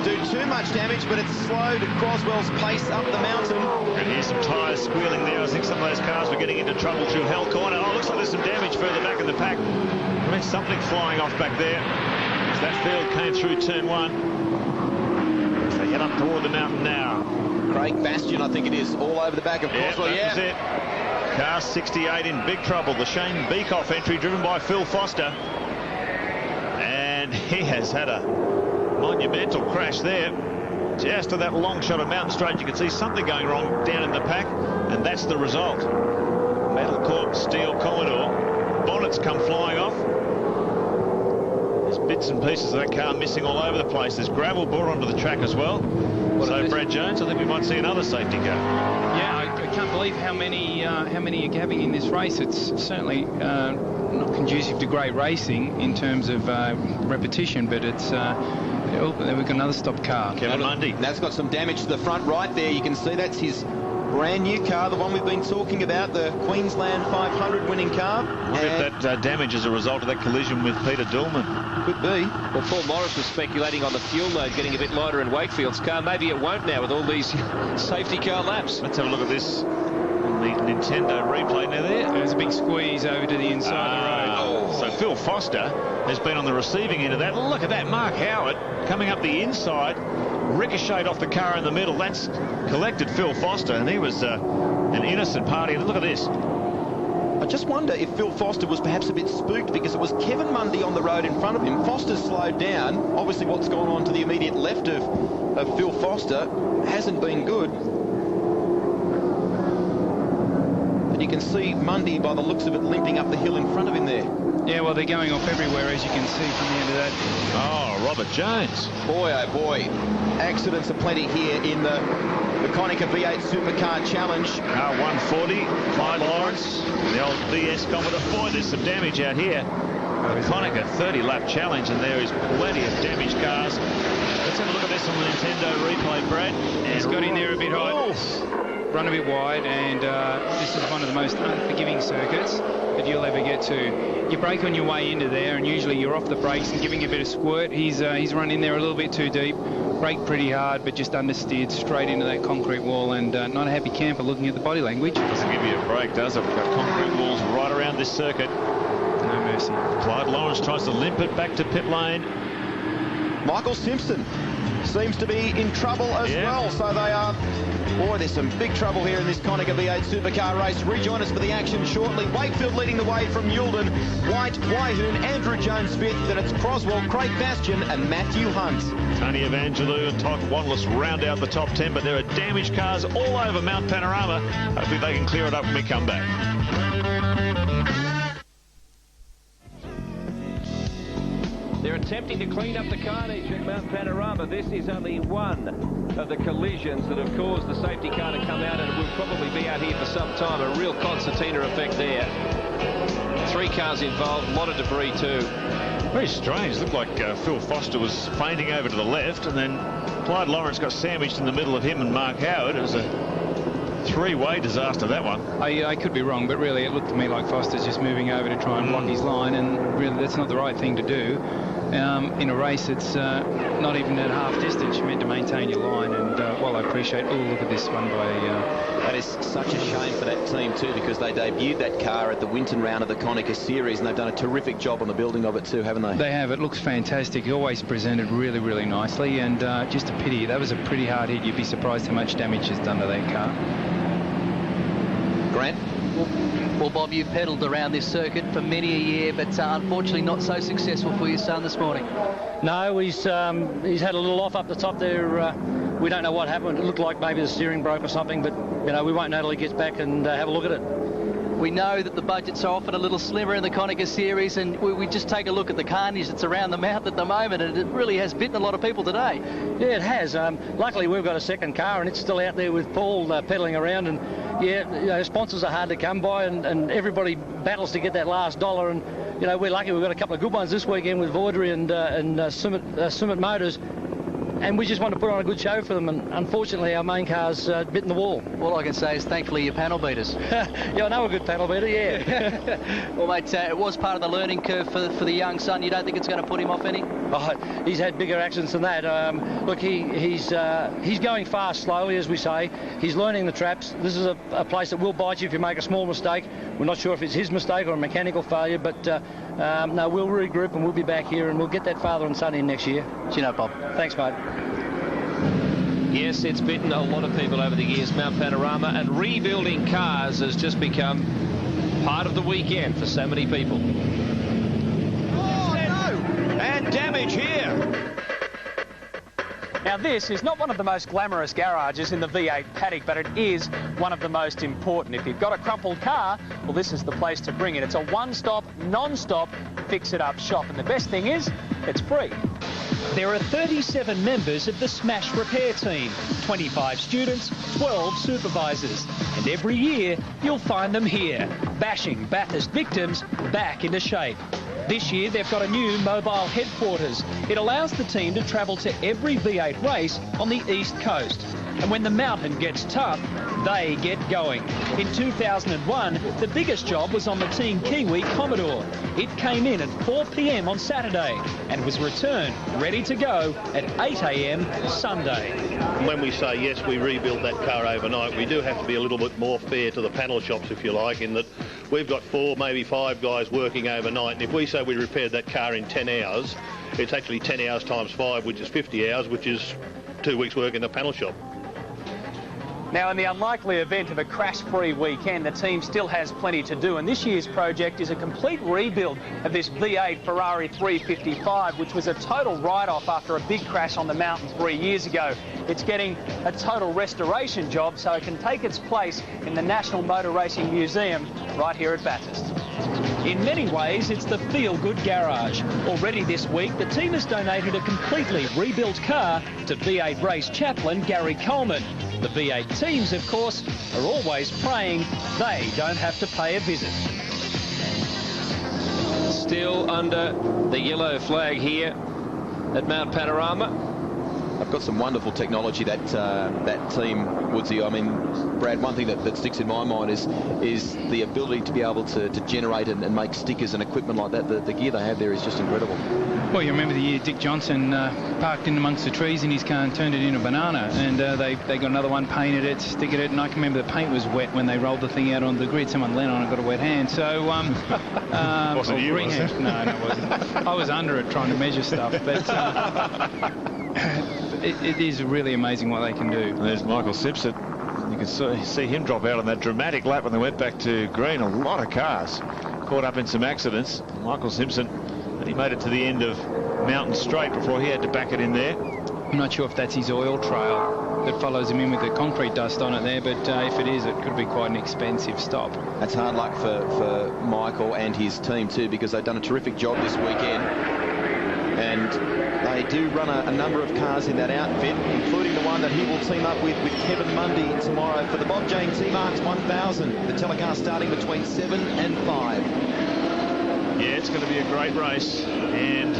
do too much damage, but it's slowed Croswell's pace up the mountain. And here's some tyres squealing there. I think some of those cars were getting into trouble through Hell Corner. Oh, looks like there's some damage further back in the pack. I mean, something flying off back there as that field came through turn one. As they head up toward the mountain now. Craig Bastion, I think it is, all over the back of Croswell. That was it. Car 68 in big trouble. The Shane Beekoff entry driven by Phil Foster. And he has had a monumental crash there. Just to that long shot of Mountain Straight, you can see something going wrong down in the pack, and that's the result. Metal cork steel Commodore. Bonnets come flying off. There's bits and pieces of that car missing all over the place. There's gravel brought onto the track as well. So Brad Jones, I think we might see another safety car. Yeah, I can't believe how many are having in this race. It's certainly not conducive to great racing in terms of repetition, but it's then we've got another stopped car. Kevin Mundy. That's got some damage to the front right there. You can see that's his brand new car, the one we've been talking about, the Queensland 500 winning car. I wonder if that damage is a result of that collision with Peter Dillman. Could be. Well, Paul Morris was speculating on the fuel load getting a bit lighter in Wakefield's car. Maybe it won't now with all these safety car laps. Let's have a look at this on the Nintendo replay now there. There's a big squeeze over to the inside of the road. So Phil Foster has been on the receiving end of that. Look at that, Mark Howard coming up the inside, ricocheted off the car in the middle. That's collected Phil Foster, and he was an innocent party. And look at this. I just wonder if Phil Foster was perhaps a bit spooked because it was Kevin Mundy on the road in front of him. Foster slowed down. Obviously what's gone on to the immediate left of Phil Foster hasn't been good. And you can see Mundy, by the looks of it, limping up the hill in front of him there. Yeah, well, they're going off everywhere, as you can see from the end of that. Oh, Robert Jones. Boy, oh boy. Accidents aplenty here in the Konica V8 Supercar Challenge. R140, Clyde Lawrence, the old DS Commodore. Boy, there's some damage out here. The Konica 30-lap challenge, and there is plenty of damaged cars. Let's have a look at this on the Nintendo replay, Brad. He's got in there a bit high, run a bit wide, and this is one of the most unforgiving circuits that you'll ever get to. You brake on your way into there, and usually you're off the brakes and giving a bit of squirt. He's run in there a little bit too deep, braked pretty hard, but just understeered straight into that concrete wall, and not a happy camper looking at the body language. Doesn't give you a break, does it? We've got concrete walls right around this circuit. No mercy. Clyde Lawrence tries to limp it back to pit lane. Michael Simpson seems to be in trouble as well, so they are... Boy, there's some big trouble here in this Konica V8 Supercar race. Rejoin us for the action shortly. Wakefield leading the way from Youlden. White, Waihoon, Andrew Jones fifth. Then it's Croswell, Craig Bastian and Matthew Hunt. Tony Evangelou and Todd Wanless round out the top 10, but there are damaged cars all over Mount Panorama. Hopefully they can clear it up when we come back. They're attempting to clean up the carnage at Mount Panorama. This is only one of the collisions that have caused the safety car to come out, and it will probably be out here for some time. A real concertina effect there. 3 cars involved, a lot of debris too. Very strange. Looked like Phil Foster was fainting over to the left, and then Clyde Lawrence got sandwiched in the middle of him and Mark Howard. It was a 3-way disaster, that one. I could be wrong, but really it looked to me like Foster's just moving over to try and block his line, and really that's not the right thing to do. In a race, it's not even at half distance. You're meant to maintain your line, and well, I appreciate... Oh, look at this one by... That is such a shame for that team too, because they debuted that car at the Winton round of the Konica Series, and they've done a terrific job on the building of it too, haven't they? They have. It looks fantastic. Always presented really, really nicely, and just a pity. That was a pretty hard hit. You'd be surprised how much damage is done to that car. Grant? Well, Bob, you've pedalled around this circuit for many a year, but unfortunately not so successful for your son this morning. No, he's had a little off up the top there. We don't know what happened. It looked like maybe the steering broke or something, but you know, we won't know till he gets back and have a look at it. We know that the budgets are often a little slimmer in the Konica Series, and we just take a look at the carnage that's around the mouth at the moment, and it really has bitten a lot of people today. Yeah, it has. Luckily, we've got a second car, and it's still out there with Paul pedalling around, and yeah, you know, sponsors are hard to come by, and everybody battles to get that last dollar, and you know, we're lucky we've got a couple of good ones this weekend with Vaudry and Summit Motors. And we just want to put on a good show for them, and unfortunately our main car's bitten the wall. All I can say is thankfully your panel beaters. Yeah, I know a good panel beater, yeah. Well, mate, it was part of the learning curve for the young son. You don't think it's going to put him off any? Oh, he's had bigger accidents than that. Look, he's going fast, slowly, as we say. He's learning the traps. This is a place that will bite you if you make a small mistake. We're not sure if it's his mistake or a mechanical failure, but no, we'll regroup and we'll be back here and we'll get that father and son in next year. Do you know, Bob? Thanks, mate. Yes, it's bitten a lot of people over the years, Mount Panorama, and rebuilding cars has just become part of the weekend for so many people. Oh, no! And damage here. Now, this is not one of the most glamorous garages in the V8 paddock, but it is one of the most important. If you've got a crumpled car, well, this is the place to bring it. It's a one-stop, non-stop, fix-it-up shop. And the best thing is, it's free. There are 37 members of the Smash Repair team, 25 students, 12 supervisors. And every year, you'll find them here, bashing Bathurst victims back into shape. This year, they've got a new mobile headquarters. It allows the team to travel to every V8 race on the East Coast. And when the mountain gets tough, they get going. In 2001, the biggest job was on the Team Kiwi Commodore. It came in at 4 p.m. on Saturday and was returned ready to go at 8 a.m. Sunday. When we say, yes, we rebuilt that car overnight, we do have to be a little bit more fair to the panel shops, if you like, in that we've got 4, maybe 5 guys working overnight. And if we say we repaired that car in 10 hours, it's actually 10 hours times 5, which is 50 hours, which is 2 weeks' work in the panel shop. Now, in the unlikely event of a crash-free weekend, the team still has plenty to do, and this year's project is a complete rebuild of this V8 Ferrari 355, which was a total write-off after a big crash on the mountain 3 years ago. It's getting a total restoration job so it can take its place in the National Motor Racing Museum right here at Bathurst. In many ways, it's the feel-good garage. Already this week, the team has donated a completely rebuilt car to V8 race chaplain Gary Coleman. The V8 teams, of course, are always praying they don't have to pay a visit. Still under the yellow flag here at Mount Panorama. I've got some wonderful technology that team, Woodsy. I mean, Brad, one thing that sticks in my mind is the ability to be able to generate and make stickers and equipment like that. The gear they have there is just incredible. Well, you remember the year Dick Johnson parked in amongst the trees in his car and turned it into a banana, and they got another one, painted it, stickered it, and I can remember the paint was wet when they rolled the thing out onto the grid. Someone leaned on it and got a wet hand. So, wasn't you, was it? No, it wasn't. I was under it trying to measure stuff, but it is really amazing what they can do. There's Michael Simpson. You can see him drop out on that dramatic lap when they went back to green. A lot of cars caught up in some accidents. Michael Simpson, and he made it to the end of Mountain Straight before he had to back it in there. I'm not sure if that's his oil trail that follows him in with the concrete dust on it there, but if it is, it could be quite an expensive stop. That's hard luck for Michael and his team too, because they've done a terrific job this weekend. And they do run a number of cars in that outfit, including the one that he will team up with Kevin Mundy tomorrow for the Bob Jane T-Marks 1000. The telecast starting between 7 and 5. Yeah, it's going to be a great race. And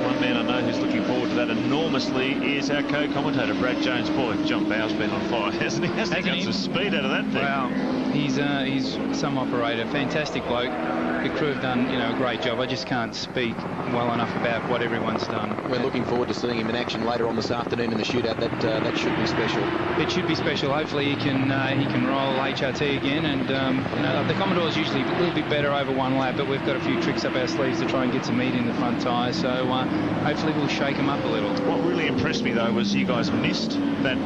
one man I know who's looking forward to that enormously is our co-commentator, Brad Jones. Boy, John Bow's been on fire, hasn't he? Hasn't he got some speed out of that thing? Wow, he's some operator, fantastic bloke. The crew have done, a great job. I just can't speak well enough about what everyone's done. We're looking forward to seeing him in action later on this afternoon in the shootout. That should be special. It should be special. Hopefully he can roll HRT again. And the Commodore's usually a little bit better over one lap, but we've got a few tricks up our sleeves to try and get some meat in the front tyre. So hopefully we'll shake him up a little. What really impressed me though was you guys missed that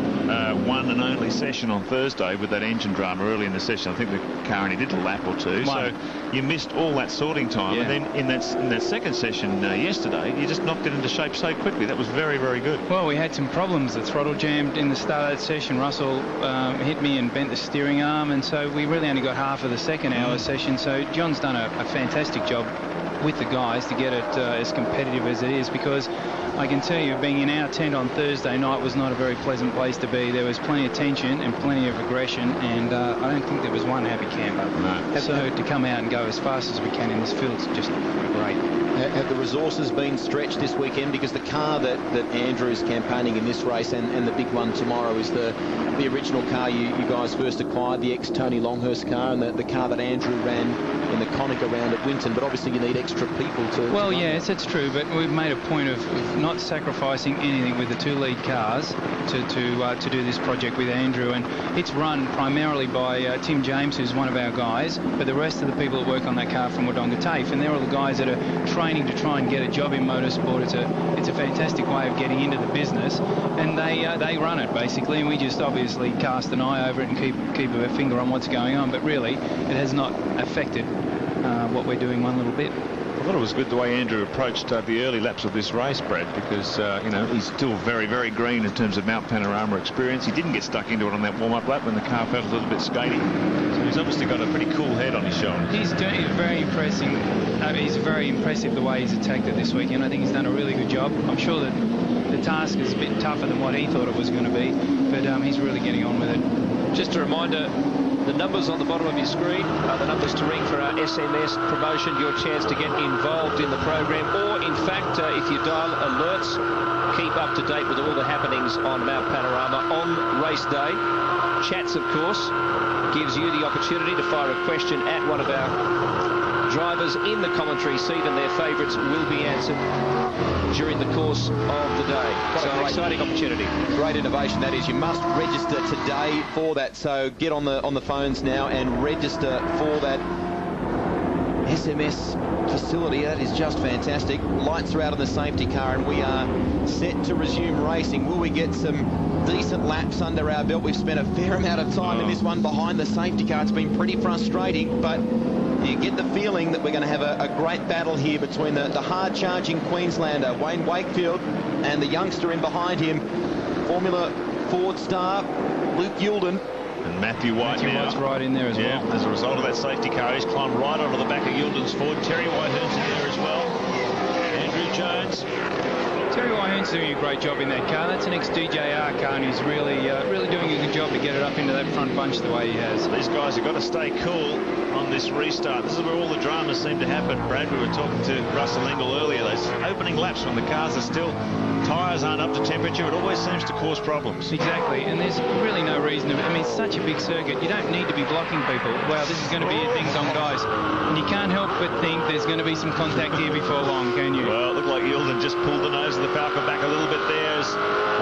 one and only session on Thursday with that engine drama early in the session. I think the car only did a lap or two. So you missed all that sorting time, and then in that second session yesterday, you just knocked it into shape so quickly. That was very, very good. Well, we had some problems. The throttle jammed in the start of that session. Russell hit me and bent the steering arm, and so we really only got half of the second hour session. So John's done a fantastic job with the guys to get it as competitive as it is, because I can tell you, being in our tent on Thursday night was not a very pleasant place to be. There was plenty of tension and plenty of aggression, and I don't think there was one happy camper. No. So to come out and go as fast as we can in this field is just great. Have the resources been stretched this weekend? Because the car that Andrew's campaigning in this race and the big one tomorrow is the original car you guys first acquired, the ex-Tony Longhurst car, and the car that Andrew ran in the Konica round at Winton. But obviously you need extra people to... Well, yes, that's true, but we've made a point of not sacrificing anything with the two lead cars to do this project with Andrew, and it's run primarily by Tim James, who's one of our guys, but the rest of the people that work on that car from Wodonga TAFE, and they're all the guys that are training to try and get a job in motorsport. It's a fantastic way of getting into the business, and they run it basically, and we just obviously cast an eye over it and keep a finger on what's going on, but really it has not affected what we're doing one little bit. I thought it was good the way Andrew approached the early laps of this race, Brad, because he's still very, very green in terms of Mount Panorama experience. He didn't get stuck into it on that warm-up lap when the car felt a little bit skaty. So he's obviously got a pretty cool head on his shoulder. He's very impressive. He's very impressive the way he's attacked it this weekend. I think he's done a really good job. I'm sure that the task is a bit tougher than what he thought it was going to be, but he's really getting on with it. Just a reminder, the numbers on the bottom of your screen are the numbers to ring for our SMS promotion, your chance to get involved in the program, or in fact, if you dial alerts, keep up to date with all the happenings on Mount Panorama on race day. Chats, of course, gives you the opportunity to fire a question at one of our drivers in the commentary seat, and their favourites will be answered during the course of the day. So an exciting opportunity. Great innovation that is. You must register today for that. So get on the phones now and register for that SMS facility. That is just fantastic. Lights are out on the safety car, and we are set to resume racing. Will we get some decent laps under our belt? We've spent a fair amount of time in this one behind the safety car. It's been pretty frustrating, but you get the feeling that we're going to have a great battle here between the hard-charging Queenslander, Wayne Wakefield, and the youngster in behind him, Formula Ford star, Luke Youlden. And Matthew White now. White's right in there as well. As a result of that safety car, he's climbed right onto the back of Yilden's Ford. Terry Whitehurn's in there as well. Andrew Jones. Terry Whitehurn's doing a great job in that car. That's an ex-DJR car, and he's really doing a good job to get it up into that front bunch the way he has. These guys have got to stay cool on this restart. This is where all the dramas seem to happen. Brad, we were talking to Russell Ingall earlier. Those opening laps when the cars are still, tyres aren't up to temperature, it always seems to cause problems. Exactly, and there's really no reason to. I mean, it's such a big circuit. You don't need to be blocking people. Wow, this is going to be a ding-dong, guys. And you can't help but think there's going to be some contact here before long, can you? Well, it looked like Yilden just pulled the nose of the Falcon back a little bit there as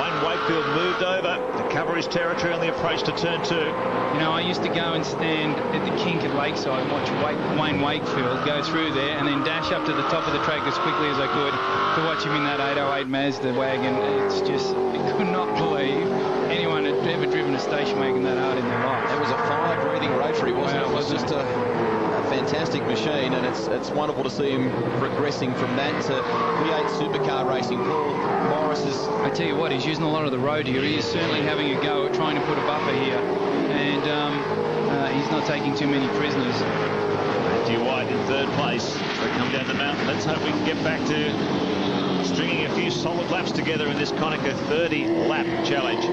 Wayne Wakefield moved over to cover his territory on the approach to turn 2. You know, I used to go and stand at the kink at Lakeside and watch Wayne Wakefield go through there and then dash up to the top of the track as quickly as I could to watch him in that 808 Mazda wagon. It's just, I could not believe anyone had ever driven a station wagon that hard in their life. That was a fire-breathing rotary, wasn't it? It was just a fantastic machine, and it's wonderful to see him progressing from that to V8 supercar racing. Paul Morris is... I tell you what, he's using a lot of the road here. He is certainly having a go at trying to put a buffer here, and he's not taking too many prisoners. Matthew White in 3rd place. They come down the mountain. Let's hope we can get back to stringing a few solid laps together in this Konica 30-lap challenge.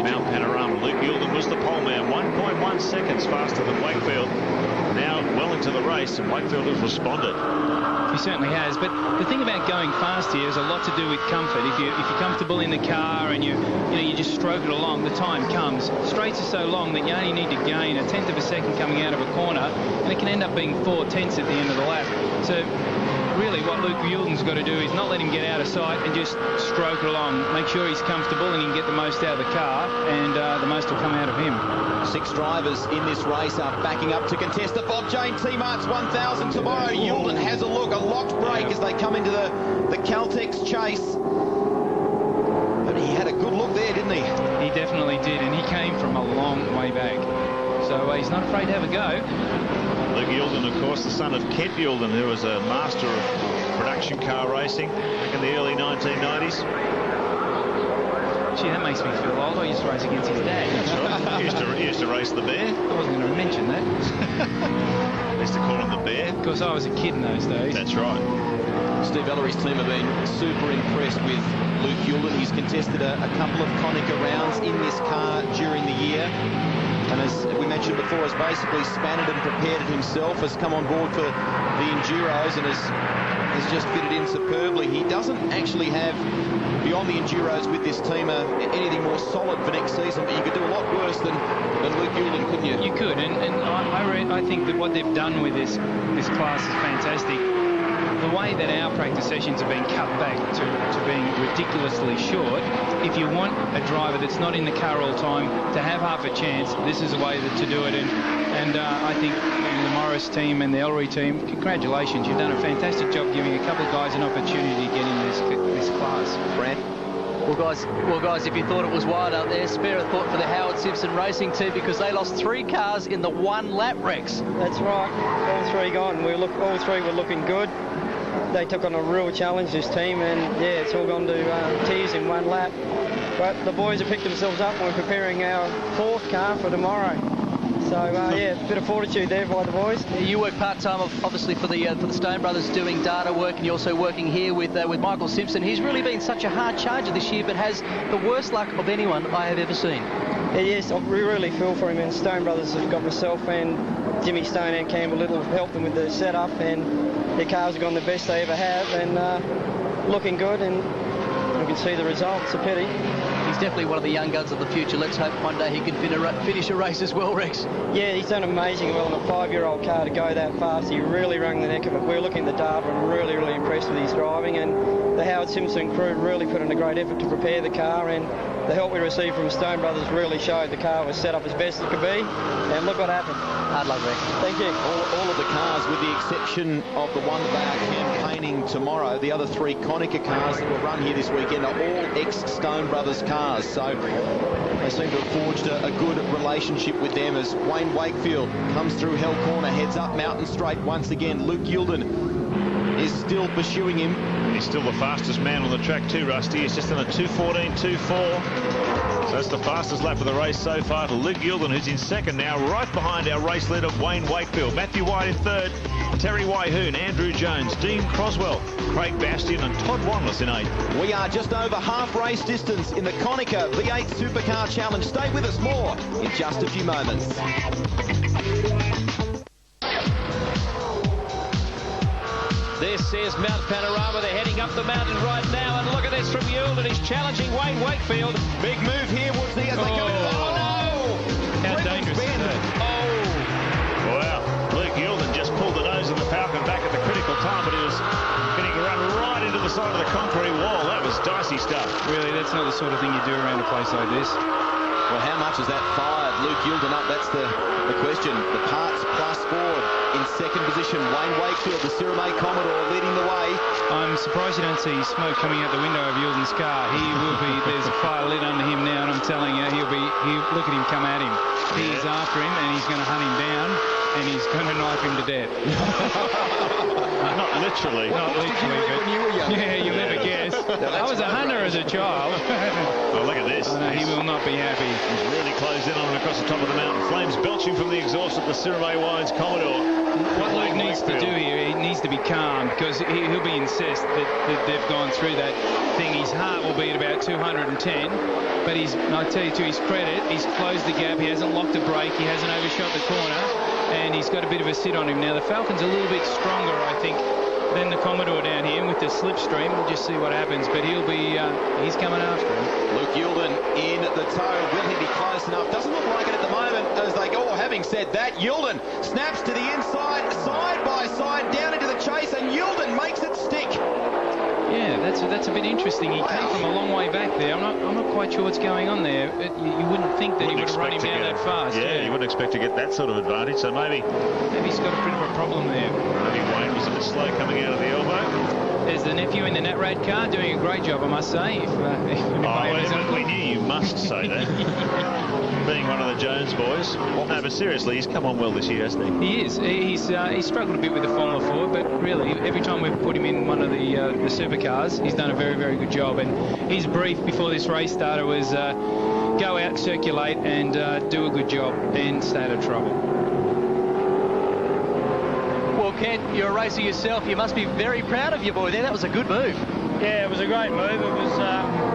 Mount Panorama. Luke Yilden was the pole man, 1.1 seconds faster than Wakefield. Now well into the race, and Wakefield has responded. He certainly has, but the thing about going fast here is a lot to do with comfort. If you're comfortable in the car and you just stroke it along, the time comes. Straights are so long that you only need to gain 1/10 of a second coming out of a corner, and it can end up being 4/10 at the end of the lap. So really what Luke Yilden's got to do is not let him get out of sight and just stroke it along. Make sure he's comfortable and he can get the most out of the car, and the most will come out of him. 6 drivers in this race are backing up to contest the Bob Jane T-Marts 1000 tomorrow. Yilden has a look, a locked break as they come into the Caltex chase. But he had a good look there, didn't he? He definitely did, and he came from a long way back. So he's not afraid to have a go. Luke Yilden, of course, the son of Kent Yilden, who was a master of production car racing back in the early 1990s. Gee, that makes me feel old. I used to race against his dad. That's right. He used to race the Bear. I wasn't going to mention that. They used to call him the Bear. Of course, I was a kid in those days. That's right. Steve Ellery's team have been super impressed with Luke Yilden. He's contested a couple of Konica rounds in this car during the year. And as we mentioned before, has basically spanned and prepared it himself, has come on board for the Enduros and has just fitted in superbly. He doesn't actually have, beyond the Enduros with this team, anything more solid for next season, but you could do a lot worse than Luke Yilden, couldn't you? You could, and I think that what they've done with this class is fantastic. The way that our practice sessions have been cut back to being ridiculously short, if you want a driver that's not in the car all the time to have half a chance, this is the way to do it. And I think the Morris team and the Ellery team, congratulations. You've done a fantastic job giving a couple of guys an opportunity to get in this class. Brad? Well, guys, if you thought it was wild out there, spare a thought for the Howard Simpson racing team, because they lost 3 cars in the 1 lap, Rex. That's right. All 3 gone. All 3 were looking good. They took on a real challenge, this team, and yeah, it's all gone to tears in 1 lap. But the boys have picked themselves up and we're preparing our 4th car for tomorrow. So yeah, a bit of fortitude there by the boys. You work part-time, obviously, for the Stone Brothers, doing data work, and you're also working here with Michael Simpson. He's really been such a hard charger this year, but has the worst luck of anyone I have ever seen. Yes, we really feel for him, and Stone Brothers have got myself and Jimmy Stone and Campbell Little have helped them with the setup, and their cars have gone the best they ever have, and looking good, and you can see the result. It's a pity. He's definitely one of the young guns of the future. Let's hope one day he can finish a race as well, Rex. Yeah, he's done amazing well in a 5-year-old car to go that fast. He really wrung the neck of it. We were looking at the data and really impressed with his driving, and the Howard Simpson crew really put in a great effort to prepare the car, and the help we received from Stone Brothers really showed the car was set up as best it could be, and look what happened. Hard luck, Rex. Thank you. All of the cars, with the exception of the one that they are campaigning tomorrow, the other 3 Konica cars that will run here this weekend are all ex-Stone Brothers cars, so they seem to have forged a good relationship with them as Wayne Wakefield comes through Hell Corner, heads up Mountain Straight once again. Luke Yilden is still pursuing him. He's still the fastest man on the track too, Rusty. He's just in a 2:14.24. So that's the fastest lap of the race so far to Luke Youlden, who's in second now, right behind our race leader, Wayne Wakefield. Matthew White in third, Terry Waihoon, Andrew Jones, Dean Croswell, Craig Bastian and Todd Wanless in eighth. We are just over half race distance in the Konica V8 Supercar Challenge. Stay with us, more in just a few moments. This is Mount Panorama. They're heading up the mountain right now, and look at this from Youlden. He's challenging Wayne Wakefield. Big move here, Woodsy, as they come in. Oh, no! How dangerous is that? Oh! Wow, Luke Youlden just pulled the nose of the Falcon back at the critical time, but he was getting run right into the side of the concrete wall. That was dicey stuff. Really, that's not the sort of thing you do around a place like this. Well, how much has that fired Luke Youlden up? That's the question. The parts plus Ford in second position. Wayne Wakefield, the Cirame Commodore, leading the way. I'm surprised you don't see smoke coming out the window of Youlden's car. He will be, there's a fire lit under him now, and I'm telling you, look at him come at him. He's after him, and he's going to hunt him down, and he's going to knife him to death. Not literally. Not literally, but when you were young? Yeah, you'll never guess. I was a hunter as a child. Oh, look at this. He will not be happy. He's really closed in on him across the top of the mountain. Flames belching from the exhaust of the Cirame Wines Commodore. What Luke needs to do here, he needs to be calm, because he'll be incensed that they've gone through that thing. His heart will be at about 210, but I tell you to his credit, he's closed the gap. He hasn't locked the brake. He hasn't overshot the corner, and he's got a bit of a sit on him. Now, the Falcon's a little bit stronger, I think, than the Commodore down here with the slipstream. We'll just see what happens, but he's coming after him. Luke Youlden in the tow. Will he be close enough? Doesn't look like it at the moment as they go. Having said that, Youlden snaps to the inside, side by side, down into the chase, and Youlden makes it stick. Yeah, that's a bit interesting. He came from a long way back there. I'm not quite sure what's going on there. You wouldn't think that he would run him down that fast. Yeah, you wouldn't expect to get that sort of advantage, so maybe he's got a bit of a problem there. Maybe Wayne was a bit slow coming out of the elbow. There's the nephew in the Natrad car doing a great job, I must say. We knew you must say that. Being one of the Jones boys. No, but seriously, he's come on well this year, hasn't he? He is. He's struggled a bit with the Formula Ford, but really, every time we've put him in one of the supercars, he's done a very, very good job. And his brief before this race started was go out, circulate, and do a good job, and stay out of trouble. Well, Kent, you're a racer yourself. You must be very proud of your boy there. That was a good move. Yeah, it was a great move. It was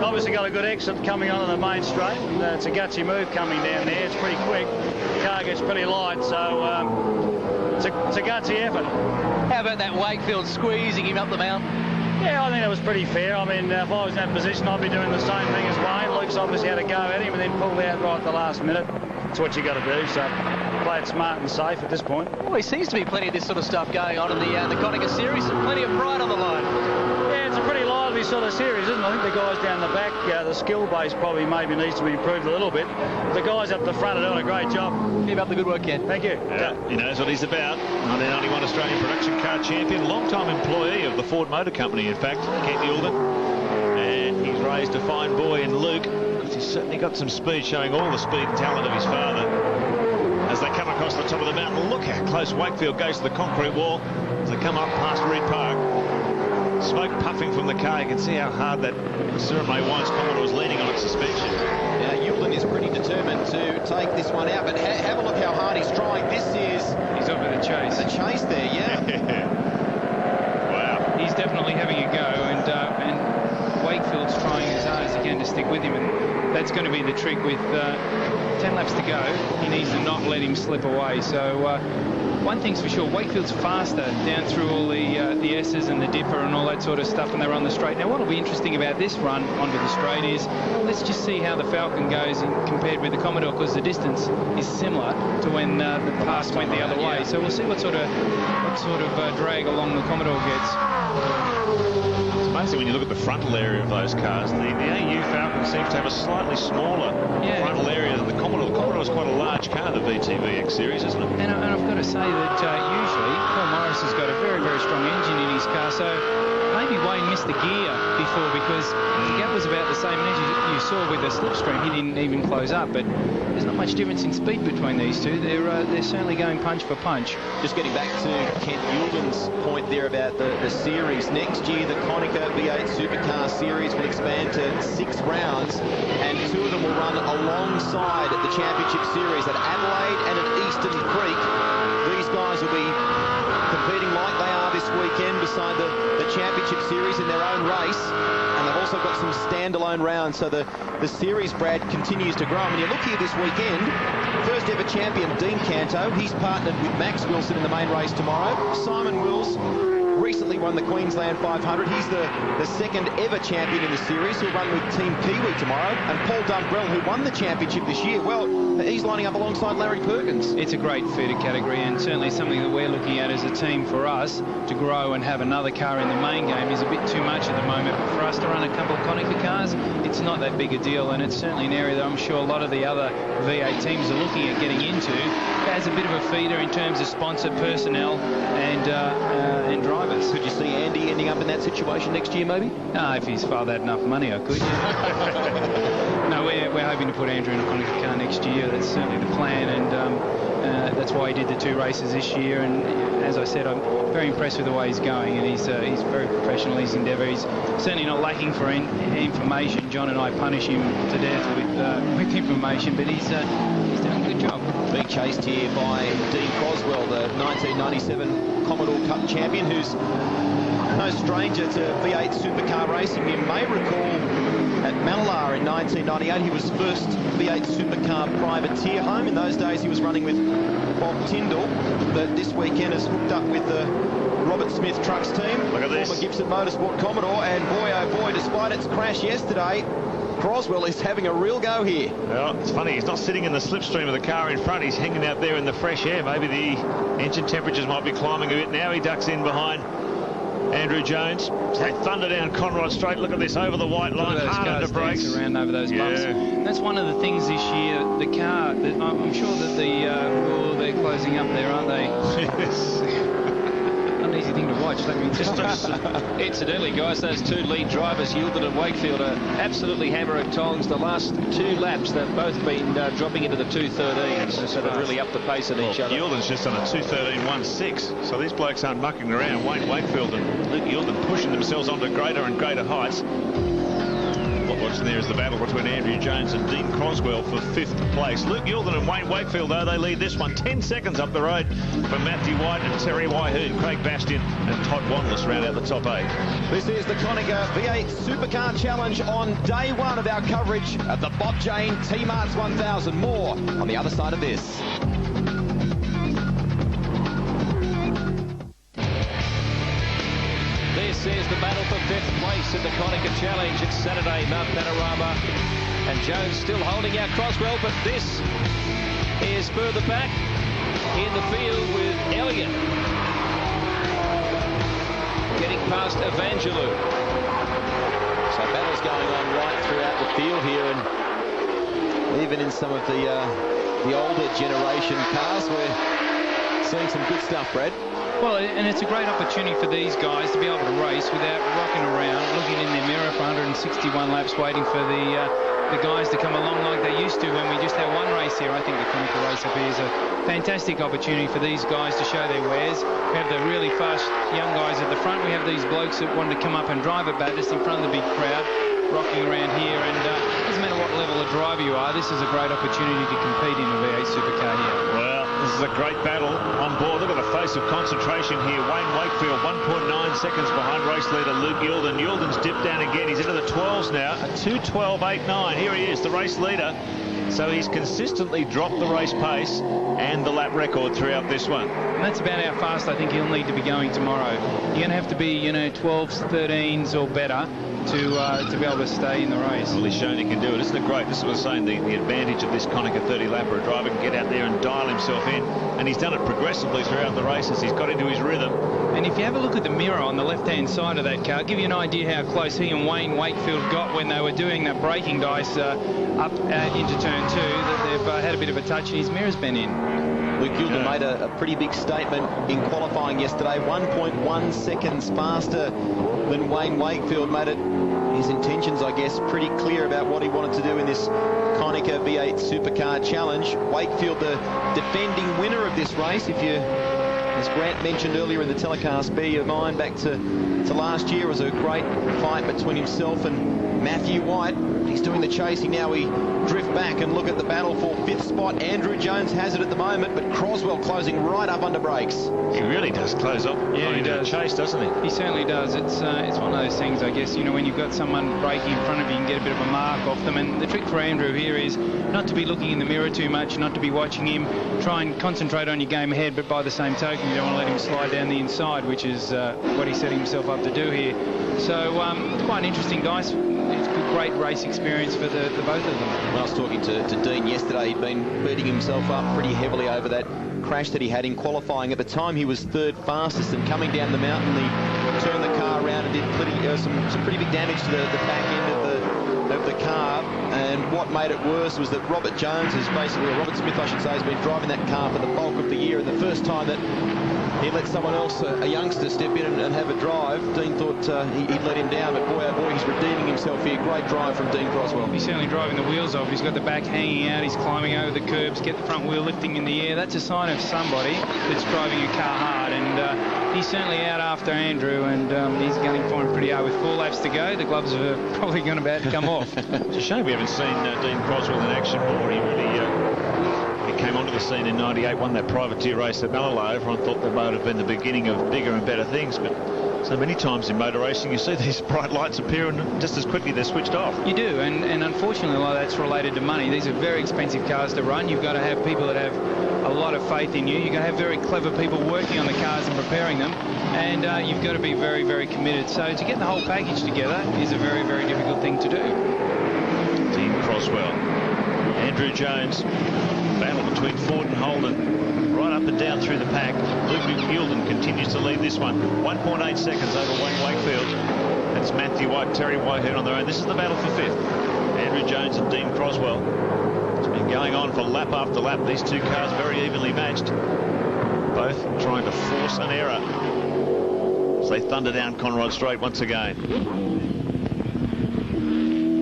obviously got a good exit coming onto the main straight. It's a gutsy move coming down there. It's pretty quick. The car gets pretty light, so it's a gutsy effort. How about that Wakefield squeezing him up the mountain? Yeah, I think that was pretty fair. I mean, if I was in that position, I'd be doing the same thing as Wayne. Luke's obviously had a go at him and then pulled out right at the last minute. That's what you got to do, so play it smart and safe at this point. Well, there seems to be plenty of this sort of stuff going on in the Konica series, and plenty of pride on the line. Yeah, it's a pretty lively sort of series, isn't it? I think the guys down the back, the skill base probably maybe needs to be improved a little bit. The guys up the front are doing a great job. Keep up the good work, Ken. Thank you. Yeah, he knows what he's about. 1991 Australian production car champion, long-time employee of the Ford Motor Company, in fact, Kent Youlden. And he's raised a fine boy in Luke. He's certainly got some speed, showing all the speed and talent of his father. As they come across the top of the mountain, look how close Wakefield goes to the concrete wall as they come up past Reed Park. Smoke puffing from the car. You can see how hard that Cirame Wines Commodore is leaning on its suspension. Now, Youlden is pretty determined to take this one out, but have a look how hard he's trying. This is... He's over the chase. The chase there, yeah. Wow. He's definitely having a go, and Wakefield's trying as hard as he can to stick with him, and that's going to be the trick with 10 laps to go. He needs to not let him slip away. So one thing's for sure, Wakefield's faster down through all the S's and the dipper and all that sort of stuff when they're on the straight. Now, what will be interesting about this run onto the straight is, let's just see how the Falcon goes compared with the Commodore, because the distance is similar to when the pass went the other way. So we'll see what sort of drag along the Commodore gets. It's amazing when you look at the frontal area of those cars. The AU Falcon seems to have a slightly smaller frontal area than the Commodore. The Commodore is quite a large car, the VTVX series, isn't it? And I've got to say that usually Paul Morris has got a very, very strong engine in his car, so maybe maybe Wayne missed the gear before, because the gap was about the same. And as you saw with the slipstream, he didn't even close up. But there's not much difference in speed between these two. They're certainly going punch for punch. Just getting back to Kent Yulden's point there about the series. Next year, the Konica V8 Supercar Series will expand to 6 rounds, and 2 of them will run alongside the Championship Series at Adelaide and at Eastern Creek. These guys will be competing like they are this weekend beside the Championship Series in their own race, and they've also got some standalone rounds, so the series, Brad, continues to grow. And when you look here this weekend, first ever champion Dean Canto, he's partnered with Max Wilson in the main race tomorrow. Simon Wills recently won the Queensland 500. He's the second ever champion in the series. He'll run with Team Kiwi tomorrow. And Paul Dumbrell, who won the championship this year, well, he's lining up alongside Larry Perkins. It's a great feeder category, and certainly something that we're looking at as a team for us to grow and have another car in the main game is a bit too much at the moment. But for us to run a couple of Konica cars, it's not that big a deal, and it's certainly an area that I'm sure a lot of the other V8 teams are looking at getting into as a bit of a feeder in terms of sponsor, personnel, and drivers. Could you see Andy ending up in that situation next year, maybe? If his father had enough money, I could. Yeah. No, we're hoping to put Andrew in a Konica car next year. That's certainly the plan, and that's why he did the 2 races this year. And as I said, I'm very impressed with the way he's going, and he's very professional in his endeavour. He's certainly not lacking for information. John and I punish him to death with information, but he's doing a good job. Being chased here by Dean Croswell, the 1997 Commodore Cup champion, who's no stranger to V8 supercar racing. You may recall at Mallala in 1998, he was first V8 supercar privateer home. In those days, he was running with Bob Tyndall, but this weekend has hooked up with the Robert Smith Trucks team. Look at this. Former Gibson Motorsport Commodore, and boy, oh boy, despite its crash yesterday, Croswell is having a real go here. Well, it's funny, he's not sitting in the slipstream of the car in front. He's hanging out there in the fresh air. Maybe the engine temperatures might be climbing a bit now. He ducks in behind Andrew Jones. They thunder down Conrod Straight. Look at this, over the white line, hard to brakes. Around over those bumps. That's one of the things this year. The car, I'm sure that they're closing up there, aren't they? Yes. Not an easy thing to watch, let me just Incidentally, guys, those 2 lead drivers, Yulden and Wakefield, are absolutely hammer and tongs. The last 2 laps, they've both been dropping into the 2:13s, so they've really upped the pace on each other. Yulden's just on a 2:13.16, so these blokes aren't mucking around. Wayne Wakefield and Luke Yulden pushing themselves onto greater and greater heights. What we're watching there is the battle between Andrew Jones and Dean Croswell for 5th place. Luke Yulden and Wayne Wakefield, though, they lead this one 10 seconds up the road from Matthew White and Terry Wyhoon. Craig Bastian and Todd Wanless round out the top 8. This is the Konica V8 Supercar Challenge on day 1 of our coverage at the Bob Jane T-Marts 1000. More on the other side of this. This is the battle for 5th place in the Konica Challenge. It's Saturday, Mount Panorama, and Jones still holding out Croswell, but this is further back in the field with Elliott getting past Evangelou. So battle's going on right throughout the field here, and even in some of the older generation cars, we're seeing some good stuff, Brad. Well, and it's a great opportunity for these guys to be able to race without rocking around, looking in their mirror for 161 laps, waiting for the guys to come along like they used to when we just had one race here. I think the Konica race up here is a fantastic opportunity for these guys to show their wares. We have the really fast young guys at the front. We have these blokes that wanted to come up and drive at Bathurst in front of the big crowd, rocking around here. And doesn't matter what level of driver you are, this is a great opportunity to compete in a V8 supercar here. Well, this is a great battle on board. Look at the face of concentration here. Wayne Wakefield 1.9 seconds behind race leader Luke Yulden. Yulden's dipped down again. He's into the 12s now. A 2:12.89. Here he is, the race leader. So he's consistently dropped the race pace and the lap record throughout this one. And that's about how fast I think he'll need to be going tomorrow. You're going to have to be, 12s, 13s or better to be able to stay in the race. Well, he's shown he can do it. Isn't it great? This is what I was saying, the advantage of this Konica 30-lapper. A driver can get out there and dial himself in, and he's done it progressively throughout the races. He's got into his rhythm. And if you have a look at the mirror on the left-hand side of that car, give you an idea how close he and Wayne Wakefield got when they were doing that braking dice up into turn turn 2 that they've had a bit of a touch and his mirror's been in. Luke Gilden made a pretty big statement in qualifying yesterday. 1.1 seconds faster than Wayne Wakefield. Made it his intentions, I guess, pretty clear about what he wanted to do in this Konica V8 Supercar Challenge. Wakefield, the defending winner of this race. If you, as Grant mentioned earlier in the telecast, bear your mind back to last year. It was a great fight between himself and Matthew White. He's doing the chasing now. We drift back and look at the battle for 5th spot. Andrew Jones has it at the moment, but Croswell closing right up under brakes. He really does close up. Yeah, he does. Chase, doesn't he? He certainly does. It's one of those things, I guess, you know, when you've got someone braking in front of you, you can get a bit of a mark off them. And the trick for Andrew here is not to be looking in the mirror too much, not to be watching him. Try and concentrate on your game ahead, but by the same token, you don't want to let him slide down the inside, which is what he's setting himself up to do here. So quite an interesting dice. It's a great race experience for the both of them. When I was talking to Dean yesterday, he'd been beating himself up pretty heavily over that crash that he had in qualifying. At the time, he was 3rd fastest, and coming down the mountain, he turned the car around and did some pretty big damage to the back end of the car. And what made it worse was that Robert Jones is basically, or Robert Smith, I should say, has been driving that car for the bulk of the year. And the first time that he let someone else, a youngster, step in and have a drive, Dean thought he'd let him down, but boy, oh boy, he's redeeming himself here. Great drive from Dean Croswell. He's certainly driving the wheels off. He's got the back hanging out. He's climbing over the curbs, get the front wheel lifting in the air. That's a sign of somebody that's driving a car hard, and he's certainly out after Andrew, and he's gunning for him pretty hard. With 4 laps to go, the gloves are probably going to about to come off. It's a shame we haven't seen Dean Croswell in action more. He really he came onto the scene in '98, won that privateer race at Malala. Everyone thought that might have been the beginning of bigger and better things, but so many times in motor racing you see these bright lights appear and just as quickly they're switched off. You do, and unfortunately a lot of that's related to money. These are very expensive cars to run. You've got to have people that have a lot of faith in you. You've got to have very clever people working on the cars and preparing them, and you've got to be very, very committed. So to get the whole package together is a very, very difficult thing to do. Dean Croswell, Andrew Jones, battle between Ford and Holden, right up and down through the pack. Luke Gilden continues to lead this one, 1.8 seconds over Wayne Wakefield. That's Matthew White, Terry Whitehead on their own. This is the battle for 5th. Andrew Jones and Dean Croswell. It's been going on for lap after lap. These two cars very evenly matched, both trying to force an error as they thunder down Conrod Straight once again.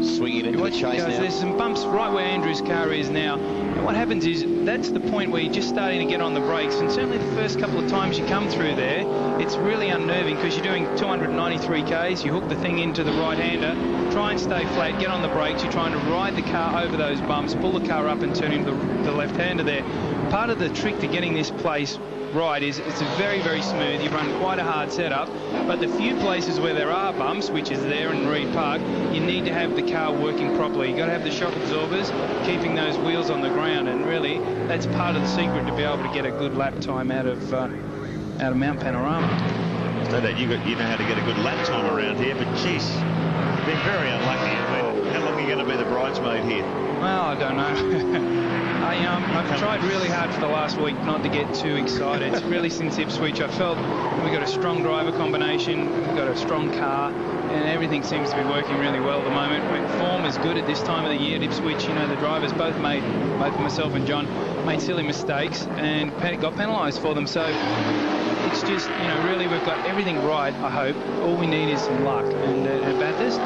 Swinging into the chase now. There's some bumps right where Andrew's car is now. And what happens is that's the point where you're just starting to get on the brakes, and certainly the first couple of times you come through there, it's really unnerving because you're doing 293 k's, you hook the thing into the right-hander, try and stay flat, get on the brakes, you're trying to ride the car over those bumps, pull the car up and turn into the left-hander there. Part of the trick to getting this place right is it's very, very smooth. You run quite a hard setup, but the few places where there are bumps, which is there in Reed Park, you need to have the car working properly. You've got to have the shock absorbers, keeping those wheels on the ground, and really that's part of the secret to be able to get a good lap time out of Mount Panorama. No doubt you know how to get a good lap time around here, but geez, you've been very unlucky. I mean, how long are you going to be the bridesmaid here? Well, I don't know. I've tried really hard for the last week not to get too excited. It's really since Ipswich I felt we've got a strong driver combination, we've got a strong car, and everything seems to be working really well at the moment. Form is good at this time of the year at Ipswich. You know, the drivers both myself and John made silly mistakes and got penalised for them. So it's just, you know, really we've got everything right, I hope. All we need is some luck, and at Bathurst,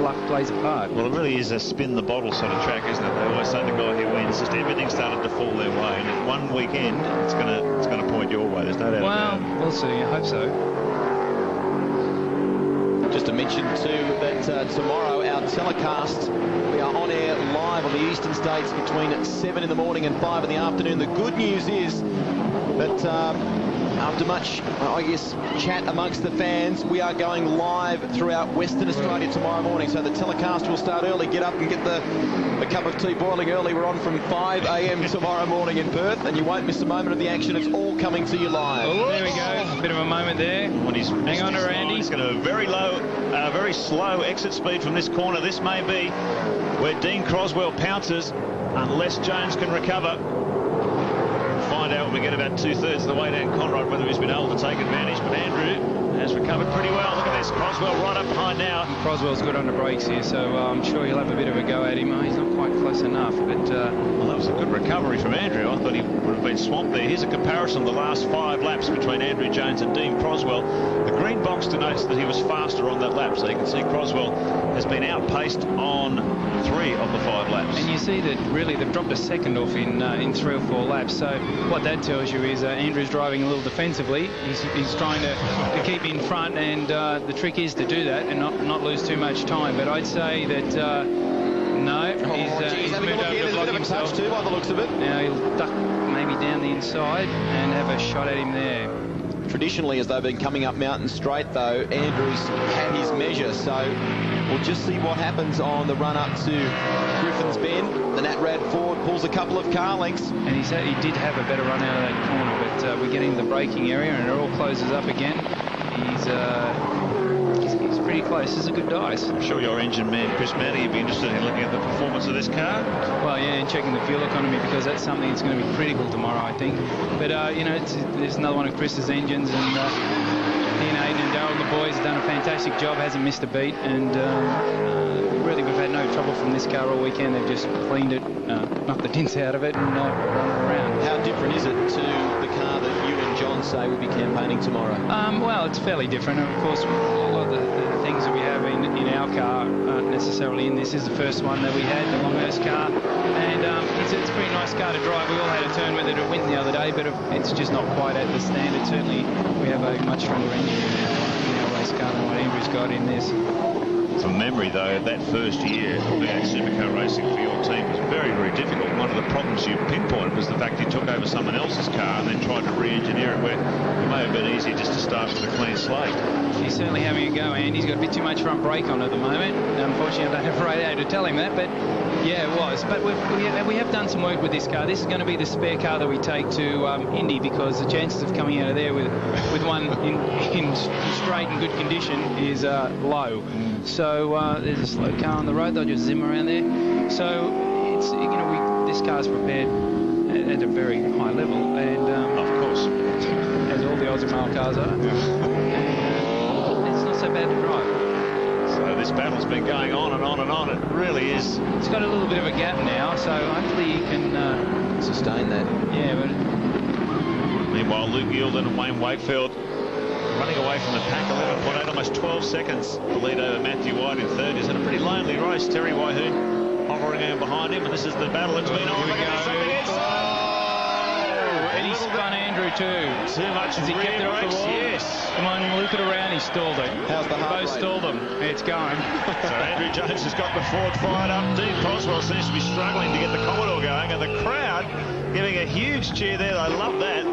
luck plays a part. Well, it really is a spin the bottle sort of track, isn't it? They always say the guy who wins, just everything started to fall their way, and if one weekend it's gonna point your way. There's no doubt about it. Well, we'll see. I hope so. Just to mention too that tomorrow our telecast, we are on air live on the eastern states between 7 in the morning and 5 in the afternoon. The good news is that after much, I guess, chat amongst the fans, we are going live throughout Western Australia tomorrow morning. So the telecast will start early. Get up and get the cup of tea boiling early. We're on from 5 a.m. tomorrow morning in Perth, and you won't miss a moment of the action. It's all coming to you live. Oh, there we go. A bit of a moment there. Hang on to Randy. He's got a very low, very slow exit speed from this corner. This may be where Dean Croswell pounces unless Jones can recover. Find out when we get about 2/3 of the way down Conrod whether he's been able to take advantage, but Andrew has recovered pretty well. Look at this, Croswell right up behind now. Croswell's good on the brakes here, so I'm sure he'll have a bit of a go at him. He's not quite close enough, but... Well, that was a good recovery from Andrew. I thought he would have been swamped there. Here's a comparison of the last 5 laps between Andrew Jones and Dean Croswell. The green box denotes that he was faster on that lap, so you can see Croswell has been outpaced on 3 of the 5 laps. And you see that really they've dropped a second off in 3 or 4 laps, so what that tells you is Andrew's driving a little defensively. He's trying to keep in front, and the trick is to do that and not lose too much time. But I'd say that no, he's moved over to block himself too, by the looks of it. Now he'll duck maybe down the inside and have a shot at him there. Traditionally, as they've been coming up Mountain Straight, though, Andrew's had his measure, so we'll just see what happens on the run up to Griffin's Bend. The Nat Rad Ford pulls a couple of car lengths. And he did have a better run out of that corner, but we're getting the braking area and it all closes up again. He's pretty close. This is a good dice. I'm sure your engine man, Chris Matty, would be interested in looking at the performance of this car. Well, yeah, and checking the fuel economy, because that's something that's going to be critical tomorrow, I think. But, you know, there's another one of Chris's engines, and he and Aidan and Darryl, the boys, have done a fantastic job, hasn't missed a beat, and really we've had no trouble from this car all weekend. They've just cleaned it, knocked the dents out of it, and run it around. How different is it to the car that you and John say will be campaigning tomorrow? Well, it's fairly different. Of course, a lot of the things that we have in our car aren't necessarily in this. This is the first one that we had, the Longhurst car, and it's a pretty nice car to drive. We all had a turn with it at Winton the other day, but it's just not quite at the standard. Certainly, we have a much stronger engine in our race car than what Andrew's got in this. From memory, though, that first year of V8 Supercar racing for your team was very, very difficult. One of the problems you pinpointed was the fact you took over someone else's car and then tried to re-engineer it, where it may have been easier just to start with a clean slate. He's certainly having a go, and he's got a bit too much front brake on at the moment. Unfortunately, I don't have a radio to tell him that, but yeah, it was. But we have done some work with this car. This is going to be the spare car that we take to Indy, because the chances of coming out of there with one in straight and good condition is low. So there's a slow car on the road. They'll just zim around there. So it's, you know, this car's prepared at a very high level, and of course, as all the Aussie male cars are. And it's not so bad to drive. So this battle's been going on and on and on. It really is. It's got a little bit of a gap now, so hopefully you can sustain that. Yeah, but. Meanwhile, Luke Yielden and Wayne Wakefield running away from the pack, 11.8, almost 12 seconds. The lead over Matthew White in third. He's in a pretty lonely race. Terry Wyhoon hovering around behind him, and this is the battle that's been on. And he spun Andrew too. Too much. Has he kept it off the wall? Yes. Come on, look it around. He stalled it. How's the heart rate? Both stalled them. It's going. So Andrew Jones has got the Ford fired up. Dean Croswell seems to be struggling to get the Commodore going, and the crowd giving a huge cheer there. I love that.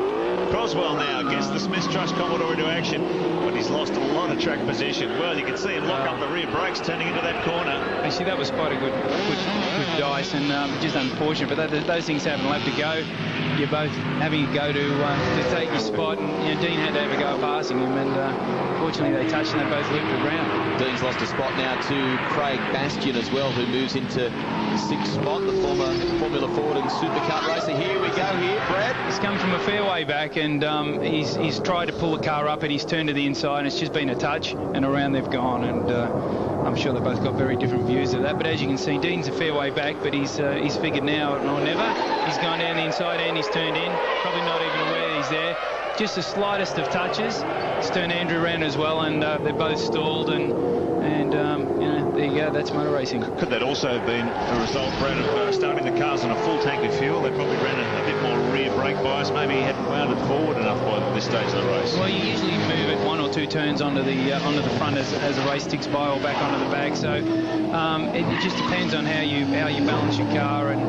Croswell now gets the Smith Trust Commodore into action, but he's lost a lot of track position. Well, you can see him lock up the rear brakes turning into that corner. Actually, that was quite a good dice, and just unfortunate, but those things haven't left to go. You're both having a go to take your spot, and you know, Dean had to have a go at passing him, and fortunately they touched and they both looped around. Dean's lost a spot now to Craig Bastian as well, who moves into the 6th spot, the former Formula Ford and Supercar racer. Here we go here, Brad. He's come from a fair way back, and he's tried to pull the car up, and he's turned to the inside, and it's just been a touch, and around they've gone, and I'm sure they've both got very different views of that. But as you can see, Dean's a fair way back, but he's figured now or never. He's gone down the inside and he's turned in, probably not even aware he's there. Just the slightest of touches. It's turned Andrew around as well, and they're both stalled, and you know, there you go, that's motor racing. Could that also have been a result, Brad, of starting the cars on a full tank of fuel? They probably ran a bit more rear brake bias. Maybe he hadn't wound it forward enough by this stage of the race. Well, you usually move it 1 or 2 turns onto the front as the race ticks by, or back onto the back. So it just depends on how you balance your car, and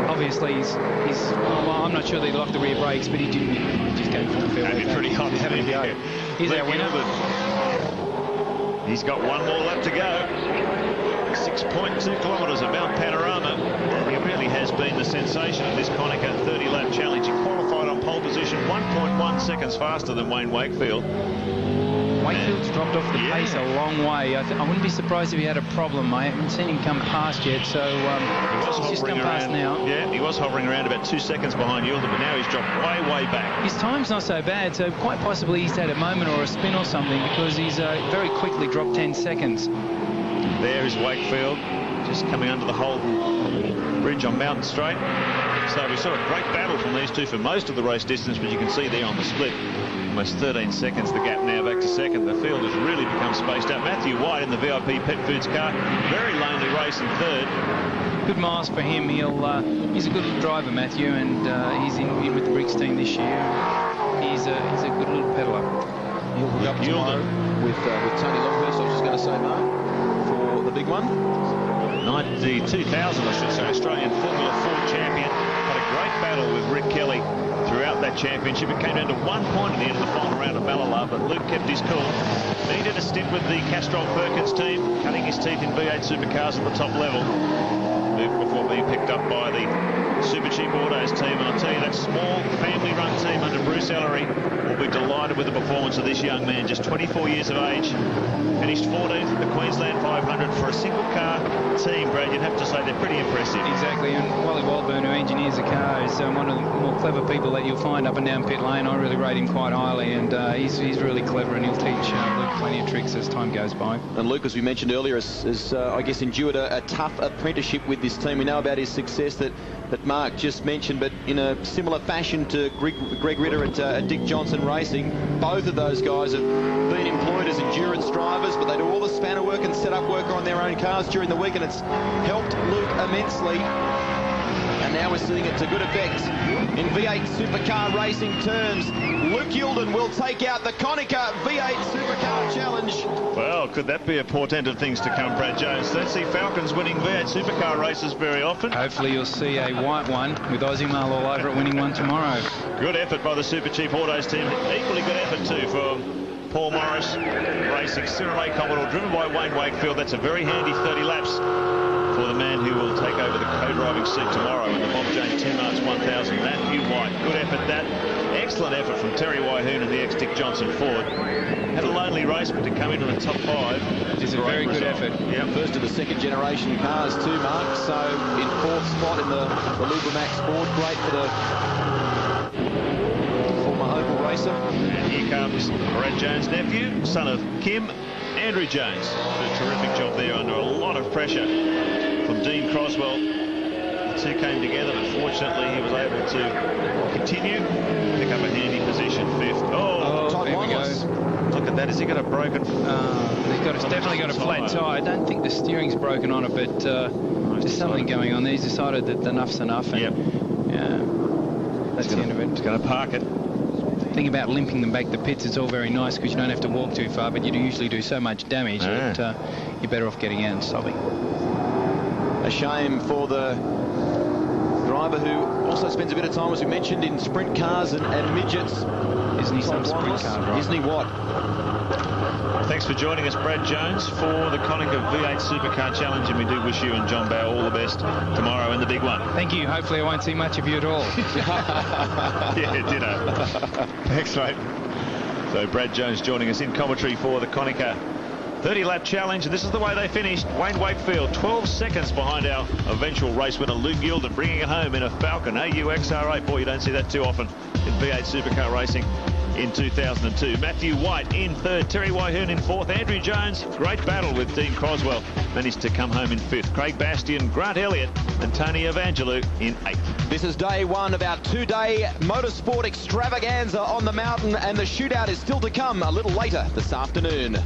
obviously well, I'm not sure they locked the rear brakes, but he didn't. He just came from the field. Pretty hot. He's having a go. He's our winner. He's got one more lap to go. 6.2 kilometres of Mount Panorama. He really has been the sensation of this Konica 30-lap challenge. He qualified on pole position, 1.1 seconds faster than Wayne Wakefield. Wakefield's dropped off the pace a long way. I wouldn't be surprised if he had a problem. I haven't seen him come past yet, so he's just come past now. Yeah, he was hovering around about 2 seconds behind Yilden, but now he's dropped way back. His time's not so bad, so quite possibly he's had a moment or a spin or something, because he's very quickly dropped 10 seconds. There is Wakefield, just coming under the Holden Bridge on Mountain Straight. So we saw a great battle from these two for most of the race distance, but you can see there on the split, almost 13 seconds, the gap now back to second. The field has really become spaced out. Matthew White in the VIP Pet Foods car, very lonely race in third. Good miles for him. He's a good little driver, Matthew, and he's in with the Briggs team this year. He's a good little peddler. He'll hook up tomorrow with Tony Longhurst, I was just going to say, Mark, for the big one. 2000, I should say, Australian Formula Ford champion. Had a great battle with Rick Kelly throughout that championship. It came down to 1 point at the end of the final round of Ballala, but Luke kept his cool. He did a stint with the Castrol Perkins team, cutting his teeth in V8 Supercars at the top level, before being picked up by the Super Cheap Autos team. And I'll tell you, that small family-run team under Bruce Ellery will be delighted with the performance of this young man, just 24 years of age. Finished 14th at the Queensland 500 for a single-car team, Brad. You'd have to say they're pretty impressive. Exactly, and Wally Waldburn, who engineers the car, is one of the more clever people that you'll find up and down pit lane. I really rate him quite highly, and he's really clever, and he'll teach Luke plenty of tricks as time goes by. And Luke, as we mentioned earlier, has I guess endured a tough apprenticeship with this team. We know about his success that Mark just mentioned, but in a similar fashion to Greg Ritter at Dick Johnson Racing, both of those guys have been employed as endurance drivers, but they do all the spanner work and setup work on their own cars during the week, and it's helped Luke immensely. And now we're seeing it to good effect. In V8 Supercar racing terms, Luke Yilden will take out the Konica V8 Supercar Challenge. Well, could that be a portent of things to come, Brad Jones? Don't see Falcons winning V8 Supercar races very often. Hopefully you'll see a white one with Ozymal all over it winning one tomorrow. Good effort by the Super Cheap Autos team. Equally good effort too for Paul Morris racing Cyrillic Commodore, driven by Wayne Wakefield. That's a very handy 30 laps for the man who will take over the co-driving seat tomorrow in the Bob Jane 10 March 1000. Matthew White, good effort that. Excellent effort from Terry Wyhoon and the ex-Dick Johnson Ford. Had a lonely race, but to come in on the top 5. It's a very good effort. Yeah, first of the second generation cars too, Mark. So in 4th spot in the Lubramax Ford. Great for the former Opel racer. And here comes Brad Jones' nephew, son of Kim, Andrew Jones. Did a terrific job there under a lot of pressure from Dean Croswell. The two came together, but fortunately he was able to continue, pick up a handy position, 5th. There we go. Look at that. Has he got a broken... He's definitely got a flat tyre. I don't think the steering's broken on it, but there's something going on there. He's decided that enough's enough. And, that's the end of it. He's going to park it. The thing about limping them back to pits, it's all very nice because you don't have to walk too far, but you usually do so much damage that you're better off getting out and stopping. A shame for the driver who also spends a bit of time, as we mentioned, in sprint cars and midgets. Isn't he some sprint car driver? Isn't he what? Thanks for joining us, Brad Jones, for the Konica V8 Supercar Challenge, and we do wish you and John Bowe all the best tomorrow in the big one. Thank you. Hopefully I won't see much of you at all. Yeah, ditto. Thanks, mate. So Brad Jones joining us in commentary for the Konica 30-lap challenge, and this is the way they finished. Wayne Wakefield 12 seconds behind our eventual race winner Luke Yilden, bringing it home in a Falcon AUXR8. Boy, you don't see that too often in V8 Supercar racing in 2002. Matthew White in 3rd, Terry Wyhoon in 4th, Andrew Jones, great battle with Dean Croswell, managed to come home in 5th. Craig Bastian, Grant Elliott and Tony Evangelou in 8th. This is day one of our 2-day motorsport extravaganza on the mountain, and the shootout is still to come a little later this afternoon.